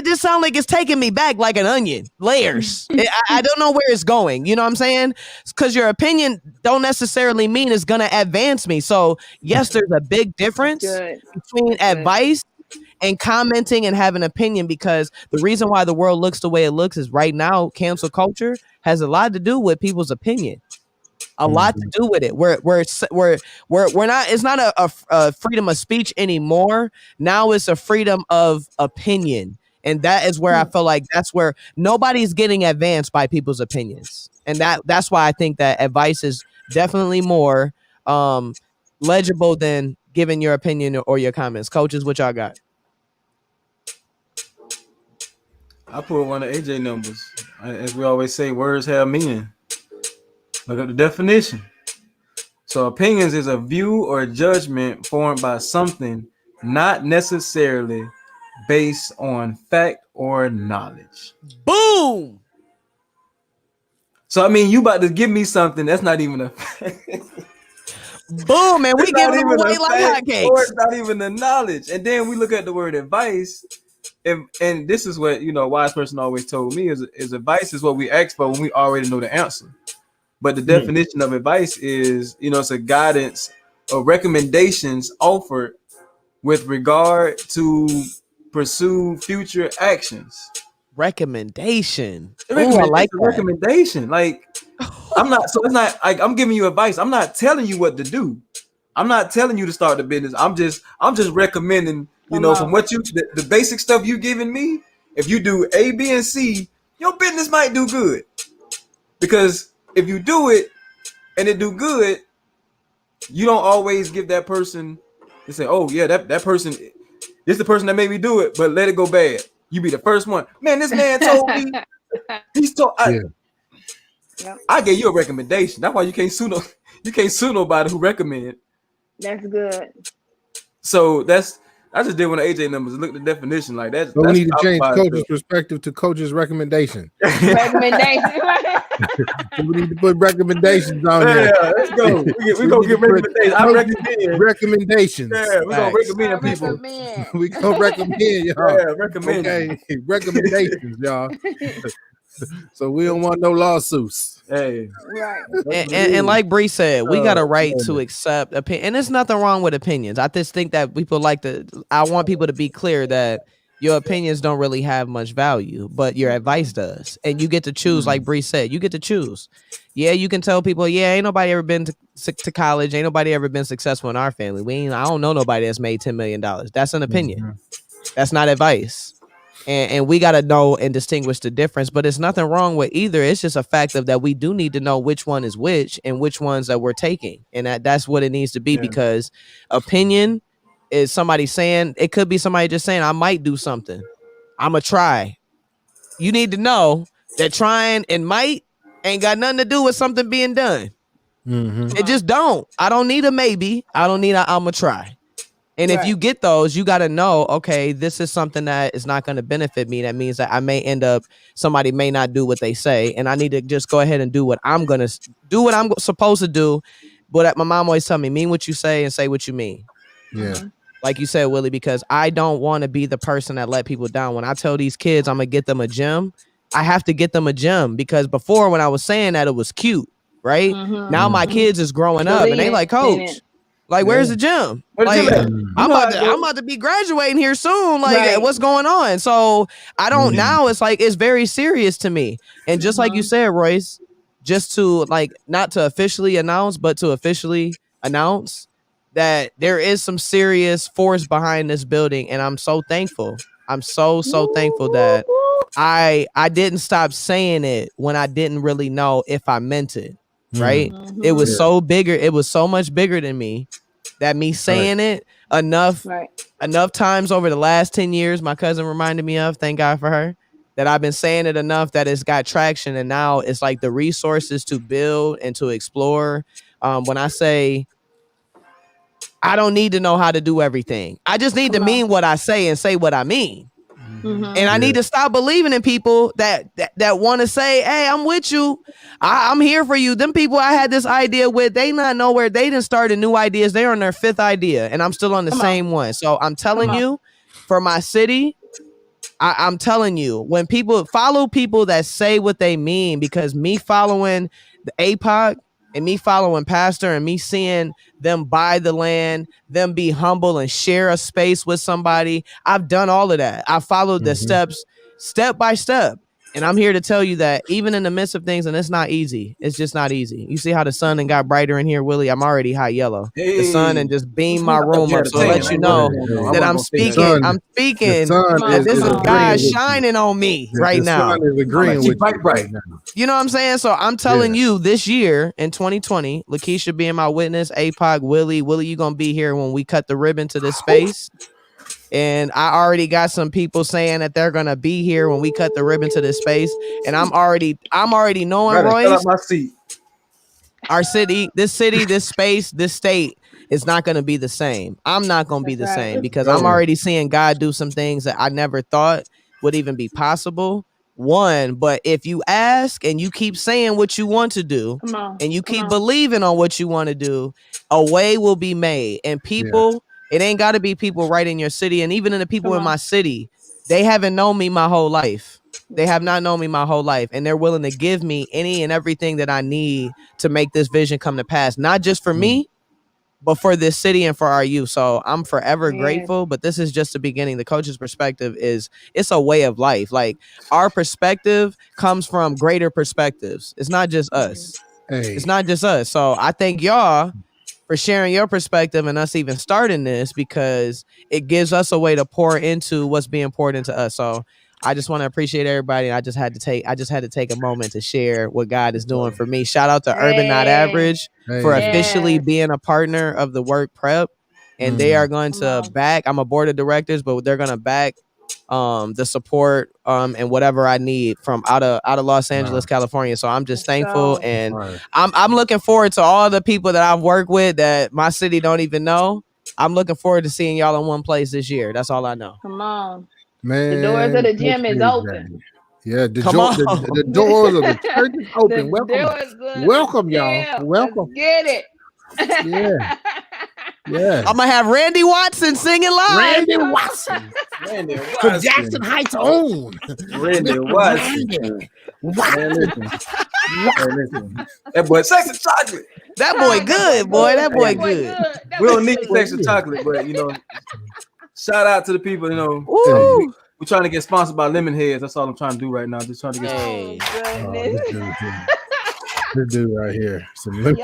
just sound like it's taking me back like an onion, layers. I don't know where it's going. You know what I'm saying? Because your opinion don't necessarily mean it's going to advance me. So yes, there's a big difference between advice and commenting and having an opinion, because the reason why the world looks the way it looks is right now, cancel culture has a lot to do with people's opinion. A lot to do with it. We're not. It's not a freedom of speech anymore. Now it's a freedom of opinion, and that is where I feel like that's where nobody's getting advanced by people's opinions, and that's why I think that advice is definitely more legible than giving your opinion or your comments. Coaches, what y'all got? I put one of AJ numbers. As we always say, words have meaning. Look at the definition. So opinions is a view or judgment formed by something not necessarily based on fact or knowledge. Boom. So I mean, you about to give me something that's not even a fact. Boom, man. We give them away like hotcakes. Or it's not even the knowledge. And then we look at the word advice. And this is what, a wise person always told me is advice is what we ask for when we already know the answer. But the definition of advice is, it's a guidance or recommendations offered with regard to pursue future actions. Recommendation. Ooh, I like that. Recommendation. Like, I'm not, so it's not like I'm giving you advice. I'm not telling you what to do. I'm not telling you to start the business. I'm just recommending, from what the basic stuff you giving me. If you do A, B, and C, your business might do good. Because if you do it and it do good, you don't always give that person to say, oh yeah, that person, this is the person that made me do it, but let it go bad. You be the first one. Man, this man told me. I gave you a recommendation. That's why you can't sue nobody who recommend. That's good. So I just did one of AJ numbers. Look at the definition like that. So we need to change coach's perspective to coach's recommendation. Recommendation. We need to put recommendations on there. Yeah, let's go. We're going to get recommendations. I recommend. Recommendations. Yeah, we're going to recommend people. We're going to recommend, y'all. Yeah, recommend. Okay, recommendations, y'all. So we don't want no lawsuits. Hey, right. And like Bree said, we got a right to accept opinion, and there's nothing wrong with opinions. I just think that I want people to be clear that your opinions don't really have much value, but your advice does, and you get to choose. Like Bree said, you get to choose. Yeah, you can tell people, yeah, ain't nobody ever been to college, ain't nobody ever been successful in our family. I don't know nobody that's made $10 million. That's an opinion. That's not advice. And we got to know and distinguish the difference, but it's nothing wrong with either. It's just a fact of that we do need to know which one is which and which ones that we're taking. And that's what it needs to be, because opinion is somebody saying, it could be somebody just saying, I might do something. I'm going to try. You need to know that trying and might ain't got nothing to do with something being done. It just don't. I don't need a maybe. I don't need I'm going to try. And if you get those, you got to know, okay, this is something that is not going to benefit me. That means that I may end up, somebody may not do what they say. And I need to just go ahead and do what I'm going to do, what I'm supposed to do. But my mom always tell me, mean what you say and say what you mean. Yeah. Like you said, Willie, because I don't want to be the person that let people down. When I tell these kids I'm gonna get them a gym, I have to get them a gym, because before, when I was saying that, it was cute, right? Now my kids is growing up and they like, coach, like, where's the gym? Like, I'm about to be graduating here soon. Like, what's going on? So I don't now. It's like, it's very serious to me. And just like you said, Royce, just to like, not to officially announce, but to officially announce that there is some serious force behind this building. And I'm so thankful. I'm so thankful that I didn't stop saying it when I didn't really know if I meant it. Right. It was so bigger. It was so much bigger than me, that me saying it enough times over the last 10 years, my cousin reminded me of, thank God for her, that I've been saying it enough that it's got traction. And now it's like the resources to build and to explore. When I say I don't need to know how to do everything, I just need to mean what I say and say what I mean. And I need to stop believing in people that want to say, hey, I'm with you. I'm here for you. Them people I had this idea with, they not nowhere. They didn't start new ideas. They're on their 5th idea and I'm still on the same one. So I'm telling you, for my city, I'm telling you, when people follow people that say what they mean, because me following the APOC and me following Pastor and me seeing them buy the land, them be humble and share a space with somebody, I've done all of that. I followed the steps, step by step. And I'm here to tell you that even in the midst of things, and it's not easy, it's just not easy. You see how the sun and got brighter in here, Willie? I'm already high yellow. The sun and just beam my room up, so let you know that I'm speaking. I'm speaking that this is God shining on me right now. Agreeing with right now. You know what I'm saying? So I'm telling you, this year in 2020, Lakeisha being my witness, APOC, Willie, you gonna be here when we cut the ribbon to this space. And I already got some people saying that they're gonna be here when we cut the ribbon to this space. And I'm already knowing, Royce, my seat. Our city, this space, this state is not gonna be the same. I'm not gonna be the same, because I'm already seeing God do some things that I never thought would even be possible. But if you ask and you keep saying what you want to do, and you keep believing on what you want to do, a way will be made. And people, it ain't got to be people right in your city. And even in the people in my city, they haven't known me my whole life. They have not known me my whole life. And they're willing to give me any and everything that I need to make this vision come to pass. Not just for me, but for this city and for our youth. So I'm forever grateful. But this is just the beginning. The coach's perspective it's a way of life. Like, our perspective comes from greater perspectives. It's not just us. It's not just us. So I thank y'all for sharing your perspective and us even starting this, because it gives us a way to pour into what's being poured into us. So I just want to appreciate everybody. I just had to take a moment to share what God is doing for me. Shout out to Urban Not Average for officially being a partner of the Work Prep. And they are going to back, I'm a board of directors, but they're going to back the support and whatever I need from out of Los Angeles, California. So I'm just thankful, and I'm looking forward to all the people that I've worked with that my city don't even know. I'm looking forward to seeing y'all in one place this year. That's all I know. Come on, man. The doors of the gym is open. Yeah, the doors of the church is open. Welcome, y'all. Welcome. Get it. Yeah. Yeah. I'm gonna have Randy Watson singing live. Randy Watson. From Jackson Heights own. Randy Watson. That boy, sex and chocolate. That boy good, boy. That boy good. We don't need sex and chocolate, but shout out to the people. We're trying to get sponsored by Lemonheads. That's all I'm trying to do right now. Just trying to get. This dude right here. I'm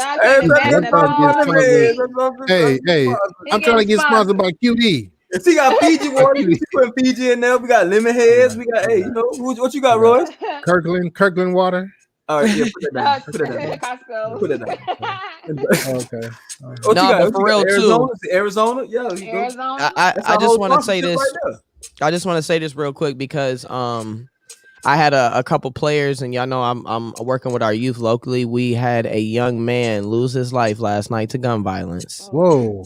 trying to get sponsored by QD. If he got Fiji water, we put Fiji in there. We got Lemonheads. We got, what you got, Roy? Kirkland water. All right, put it down. Costco. Put it down. Okay. But for real too. Arizona. Yeah. Arizona. I just want to say this. I just want to say this real quick, because I had a couple players, and y'all know I'm working with our youth locally. We had a young man lose his life last night to gun violence. Whoa.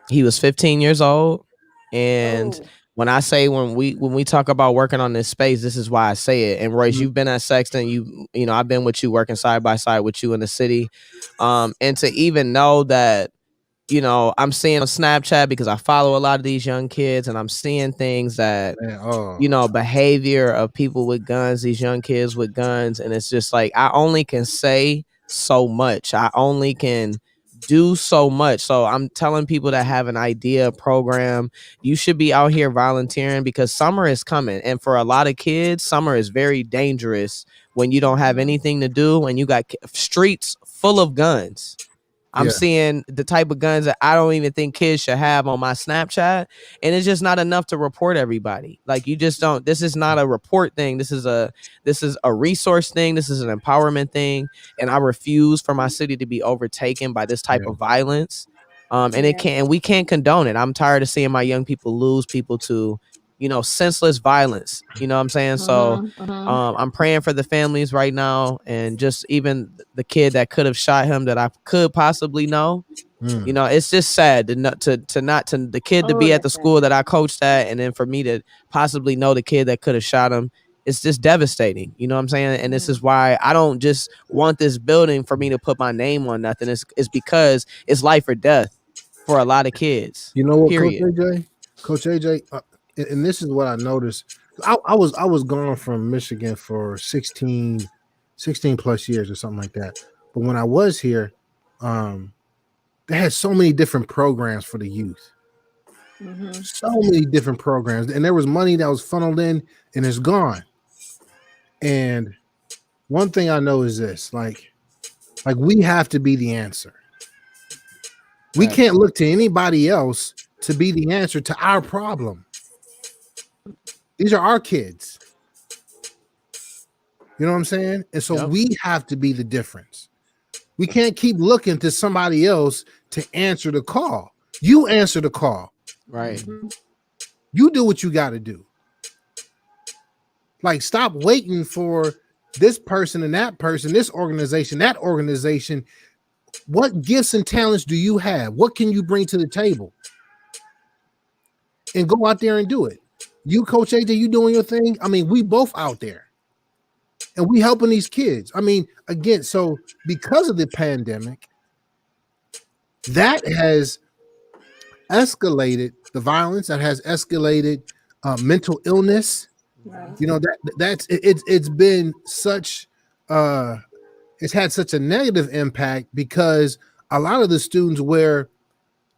He was 15 years old, and when I say when we talk about working on this space, this is why I say it. And Royce, you've been at Sexton. I've been with you, working side by side with you in the city. And to even know that, you know, I'm seeing on Snapchat because I follow a lot of these young kids, and I'm seeing things that, Man, oh, you know, behavior of people with guns, these young kids with guns. And it's just like, I only can say so much. I only can do so much. So I'm telling people that have an idea program, you should be out here volunteering, because summer is coming. And for a lot of kids, summer is very dangerous when you don't have anything to do and you got streets full of guns. I'm Yeah. seeing the type of guns that I don't even think kids should have on my Snapchat. And it's just not enough to report everybody. Like, you just don't, this is not a report thing. This is a resource thing. This is an empowerment thing. And I refuse for my city to be overtaken by this type Yeah. of violence. And we can't condone it. I'm tired of seeing my young people lose people to, you know, senseless violence. You know what I'm saying? So I'm praying for the families right now, and just even the kid that could have shot him that I could possibly know. You know, it's just sad to the kid to be at the school that I coached at, and then for me to possibly know the kid that could have shot him. It's just devastating. You know what I'm saying? And this is why I don't just want this building for me to put my name on nothing. It's because it's life or death for a lot of kids. You know what, period. Coach AJ, and this is what I noticed. I was gone from Michigan for 16 plus years or something like that. But when I was here, they had so many different programs for the youth. So many different programs, and there was money that was funneled in, and it's gone. And one thing I know is this: like we have to be the answer. We can't look to anybody else to be the answer to our problem. These are our kids. You know what I'm saying? And so we have to be the difference. We can't keep looking to somebody else to answer the call. You answer the call. Right. You do what you got to do. Like, stop waiting for this person and that person, this organization, that organization. What gifts and talents do you have? What can you bring to the table? And go out there and do it. You, Coach AJ, you doing your thing. I mean, we both out there. And we helping these kids. I mean, again, so because of the pandemic, that has escalated the violence, that has escalated mental illness. You know, it's been such it's had such a negative impact, because a lot of the students where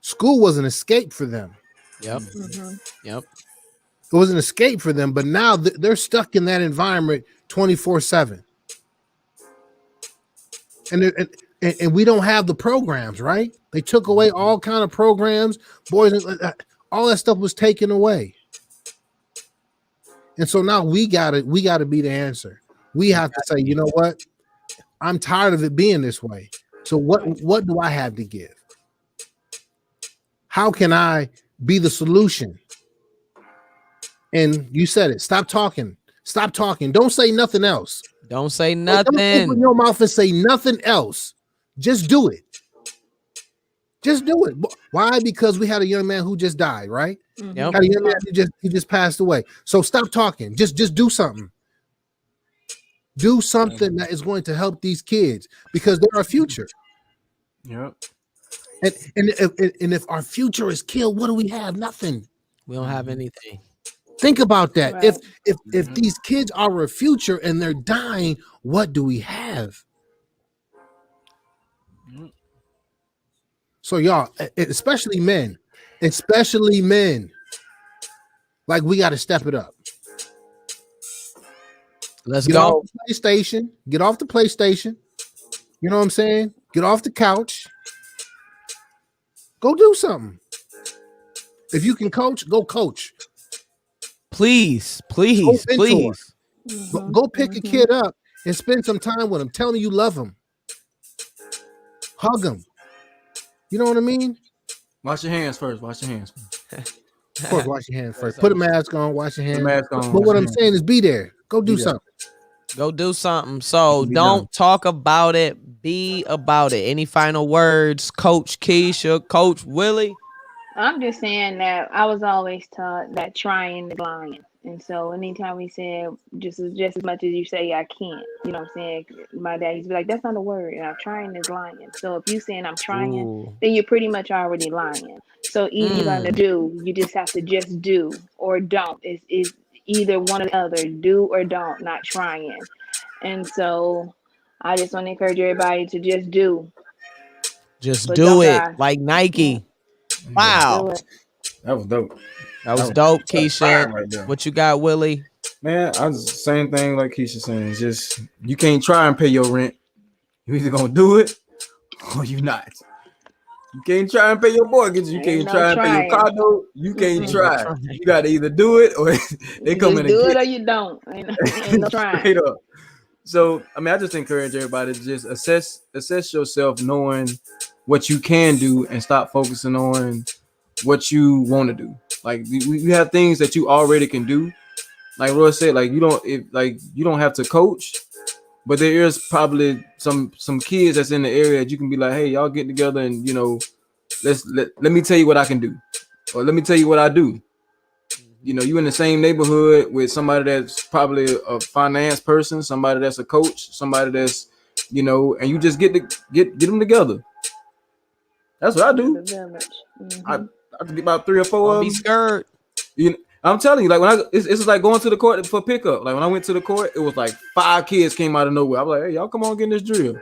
school was an escape for them. Yep. It was an escape for them, but now they're stuck in that environment 24/7. And we don't have the programs, right? They took away all kind of programs, boys, all that stuff was taken away. And so now we gotta be the answer. We have to say, you know what? I'm tired of it being this way. So what do I have to give? How can I be the solution? And you said it. Stop talking. Stop talking. Don't say nothing else. Don't say nothing. Don't open your mouth and say nothing else. Just do it. Just do it. Why? Because we had a young man who just died, right? Yep. Had a young man he just passed away. So stop talking. Just do something. Do something that is going to help these kids, because they're our future. Yep. And if our future is killed, what do we have? Nothing. We don't have anything. Think about that. Right. If these kids are our future and they're dying, what do we have? So y'all, especially men, like, we got to step it up. Let's Get go. off the PlayStation. Get off the PlayStation. You know what I'm saying? Get off the couch. Go do something. If you can coach, go coach. Please. mentor. Go pick a kid up and spend some time with him. Tell him you love him. Hug him. You know what I mean? Wash your hands first. Wash your hands. Of course, wash your hands first. Put a mask on, wash your hands. Put a mask on, But wash what your I'm hands. saying is, be there. Go do Be there. something. Go do something. So Be don't done. talk about it. Be about it. Any final words, Coach Keisha, Coach Willie? I'm just saying that I was always taught that trying is lying. And so anytime we say just as much as you say I can't, you know what I'm saying? My dad used to be like, that's not a word, and I'm trying is lying. So if you saying I'm trying, Ooh. then you're pretty much already lying. So either you're gonna do, you just have to just do or don't. It's either one or the other, do or don't, not trying. And so I just want to encourage everybody to just do. Just But do don't it die. like Nike. Wow. Do it. That was dope. That was was- dope, that was fire Keisha. right there. What you got, Willie? Man, I was same thing like Keisha saying. It's just you can't try and pay your rent. You either gonna do it or you not. You can't try and pay your mortgage. You Ain't can't no try and pay your trying. car note. You can't Mm-mm. try. You got to either do it or they You come just in do and it or get you don't. Ain't no trying. straight up. So I mean, I just encourage everybody to just assess yourself, knowing what you can do, and stop focusing on what you want to do. Like we have things that you already can do. Like Roy said, like you don't have to coach, but there is probably some kids that's in the area that you can be like, hey, y'all get together and let me tell you what I can do, or let me tell you what I do. You in the same neighborhood with somebody that's probably a finance person, somebody that's a coach, somebody that's and you just get them together. That's what I do. The village. I have to get about 3 or 4 Don't of be them. scared. I'm telling you, like when it's like going to the court for pickup. Like when I went to the court, it was like 5 kids came out of nowhere. I was like, hey, y'all come on, get in this drill.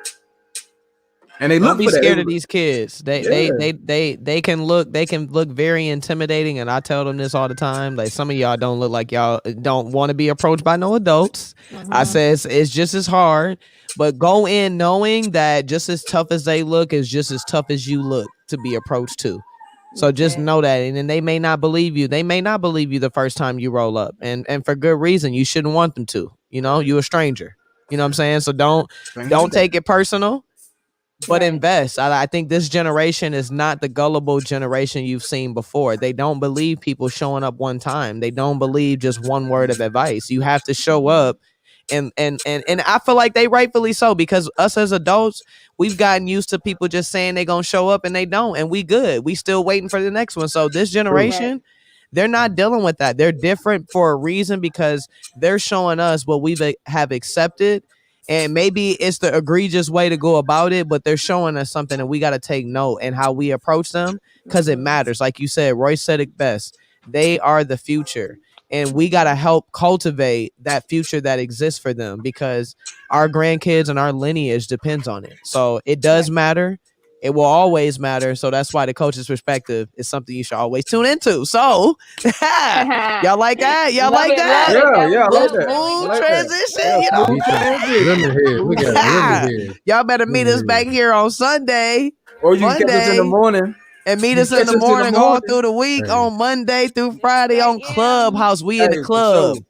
And they Don't look be for that. scared of these kids. They Yeah. they can look very intimidating, and I tell them this all the time. Like some of y'all don't look like y'all don't want to be approached by no adults. I say it's just as hard, but go in knowing that just as tough as they look is just as tough as you look to be approached to. So just Okay. know that, and then they may not believe you. They may not believe you the first time you roll up, and for good reason. You shouldn't want them to. You a stranger. You know what I'm saying? So don't take it personal. But Right. invest. I think this generation is not the gullible generation you've seen before. They don't believe people showing up one time. They don't believe just one word of advice. You have to show up, and I feel like they rightfully so, because us as adults, we've gotten used to people just saying they're gonna show up and they don't, and we good. We still waiting for the next one. So this generation, they're not dealing with that. They're different for a reason, because they're showing us what we have accepted. And maybe it's the egregious way to go about it, but they're showing us something, and we got to take note in how we approach them, because it matters. Like you said, Roy said it best. They are the future, and we got to help cultivate that future that exists for them, because our grandkids and our lineage depends on it. So it does matter. It will always matter. So that's why the coach's perspective is something you should always tune into. So y'all like that? Y'all Love like it, that? love it. Yeah, I like Little that. smooth I like that. transition, you know. Smooth transition. Lemonhead. Look at Lemonhead. Y'all better meet us back here on Sunday Or you can catch us in the Monday. morning. and meet You us in catch the us in the morning all morning. through the week Hey. on Monday through Friday on Yeah. Clubhouse. We in the Hey, for club sure.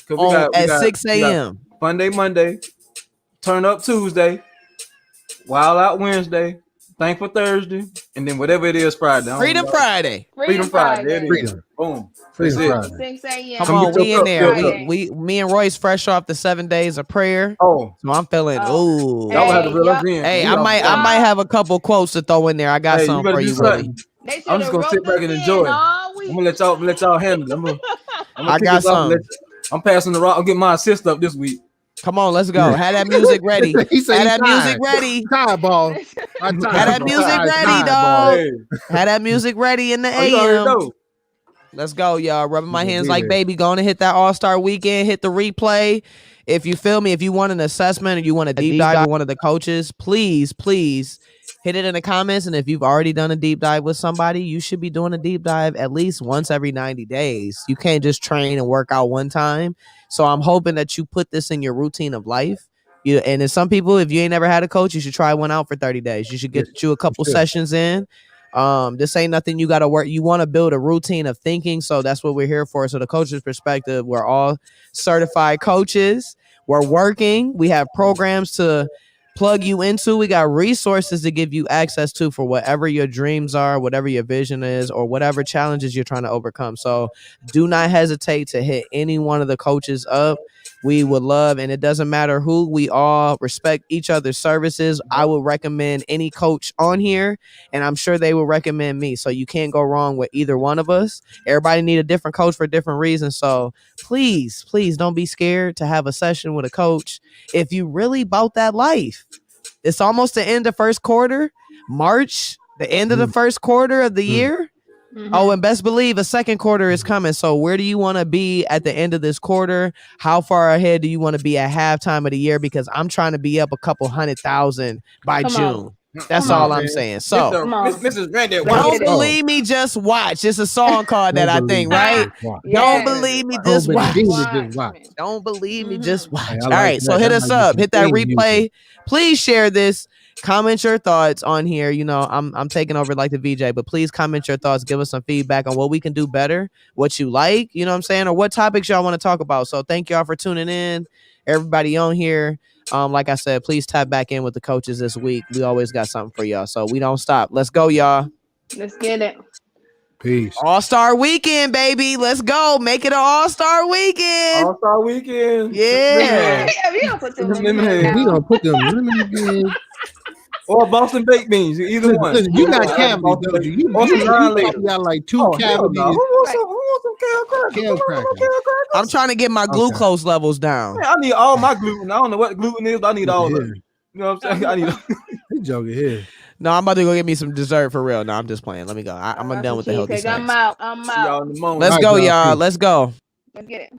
'Cause we got at 6 a.m. Monday, Turn Up Tuesday, Wild Out Wednesday, Thankful Thursday, and then whatever it is Friday. I don't Freedom know. Friday. Freedom Friday. There it is. Freedom. Boom. Freedom That's it. Friday. 6 a.m. Come Come on, get we your in cup there. filled up. Me and Royce fresh off the 7 days of prayer. Oh, So I'm feeling Oh. ooh. y'all gonna have to Hey, reel us y'all- in. Hey, We I off might the- have a couple quotes to throw in there. I got Hey, you something better for do you, something. Willie. They should I'm just gonna sit back and enjoy it. I'm gonna let y'all handle it. I'm gonna I kick got this off and some. I'm passing the rock. I'll get my assist up this week. Come on, let's go. Have that music ready. He said Have he that music ready. Tie ball. Have that music ready, dog. Hey, Have that music ready in the oh, you already AM. know. Let's go, y'all. Rubbing my You gonna hands be like there. baby. Going to hit that All-Star weekend. Hit the replay. If you feel me, if you want an assessment or you want a deep dive with one of the coaches, please hit it in the comments. And if you've already done a deep dive with somebody, you should be doing a deep dive at least once every 90 days. You can't just train and work out one time. So I'm hoping that you put this in your routine of life. And then some people, if you ain't never had a coach, you should try one out for 30 days. You should get you a couple sure. sessions in. This ain't nothing you got to work. You want to build a routine of thinking. So that's what we're here for. So the coach's perspective, we're all certified coaches. We're working. We have programs to plug you into. We got resources to give you access to for whatever your dreams are, whatever your vision is, or whatever challenges you're trying to overcome. So do not hesitate to hit any one of the coaches up. We would love, and it doesn't matter who, we all respect each other's services. I would recommend any coach on here, and I'm sure they will recommend me. So you can't go wrong with either one of us. Everybody need a different coach for different reasons. So please don't be scared to have a session with a coach if you really about that life. It's almost the end of first quarter, March, the end of the first quarter of the year. Oh, and best believe a second quarter is coming. So where do you want to be at the end of this quarter? How far ahead do you want to be at halftime of the year? Because I'm trying to be up a couple 100,000 by Come June. on. That's Come all on. I'm saying. So Mrs. Randall, don't it. believe me, just watch. It's a song called that, I think, right? Don't believe me, just watch. Don't believe me, just watch. Hey, I All like right, that. so hit That us might be up. some Hit that theme replay. music. Please share this. Comment your thoughts on here. You know, I'm taking over like the VJ, but please comment your thoughts. Give us some feedback on what we can do better, what you like, you know what I'm saying, or what topics y'all want to talk about. So thank y'all for tuning in. Everybody on here. Like I said, please tap back in with the coaches this week. We always got something for y'all. So we don't stop. Let's go, y'all. Let's get it. Peace. All-Star weekend, baby. Let's go. Make it an all-star weekend. All-Star weekend. Yeah. Yeah, we don't put them Lemonade. lemonade We down. gonna put them lemonade. Or Boston baked beans, either one. Listen, you got Boston cavities, baked don't you? beans. You Or some non-later. probably got like 2 Oh, hell cavities. no. Who wants some kale crackers? Kale crackers. I'm trying to get my glucose levels down. Man, I need all my gluten. I don't know what gluten is, but I need all of it. Here. You know what I'm saying? I need. They joking here. No, I'm about to go get me some dessert for real. No, I'm just playing. Let me go. I'm done with the healthy Cheesecake. snacks. I'm out. See y'all in the morning. Let's All right, go, y'all. y'all. Peace. Let's go. Let's get it.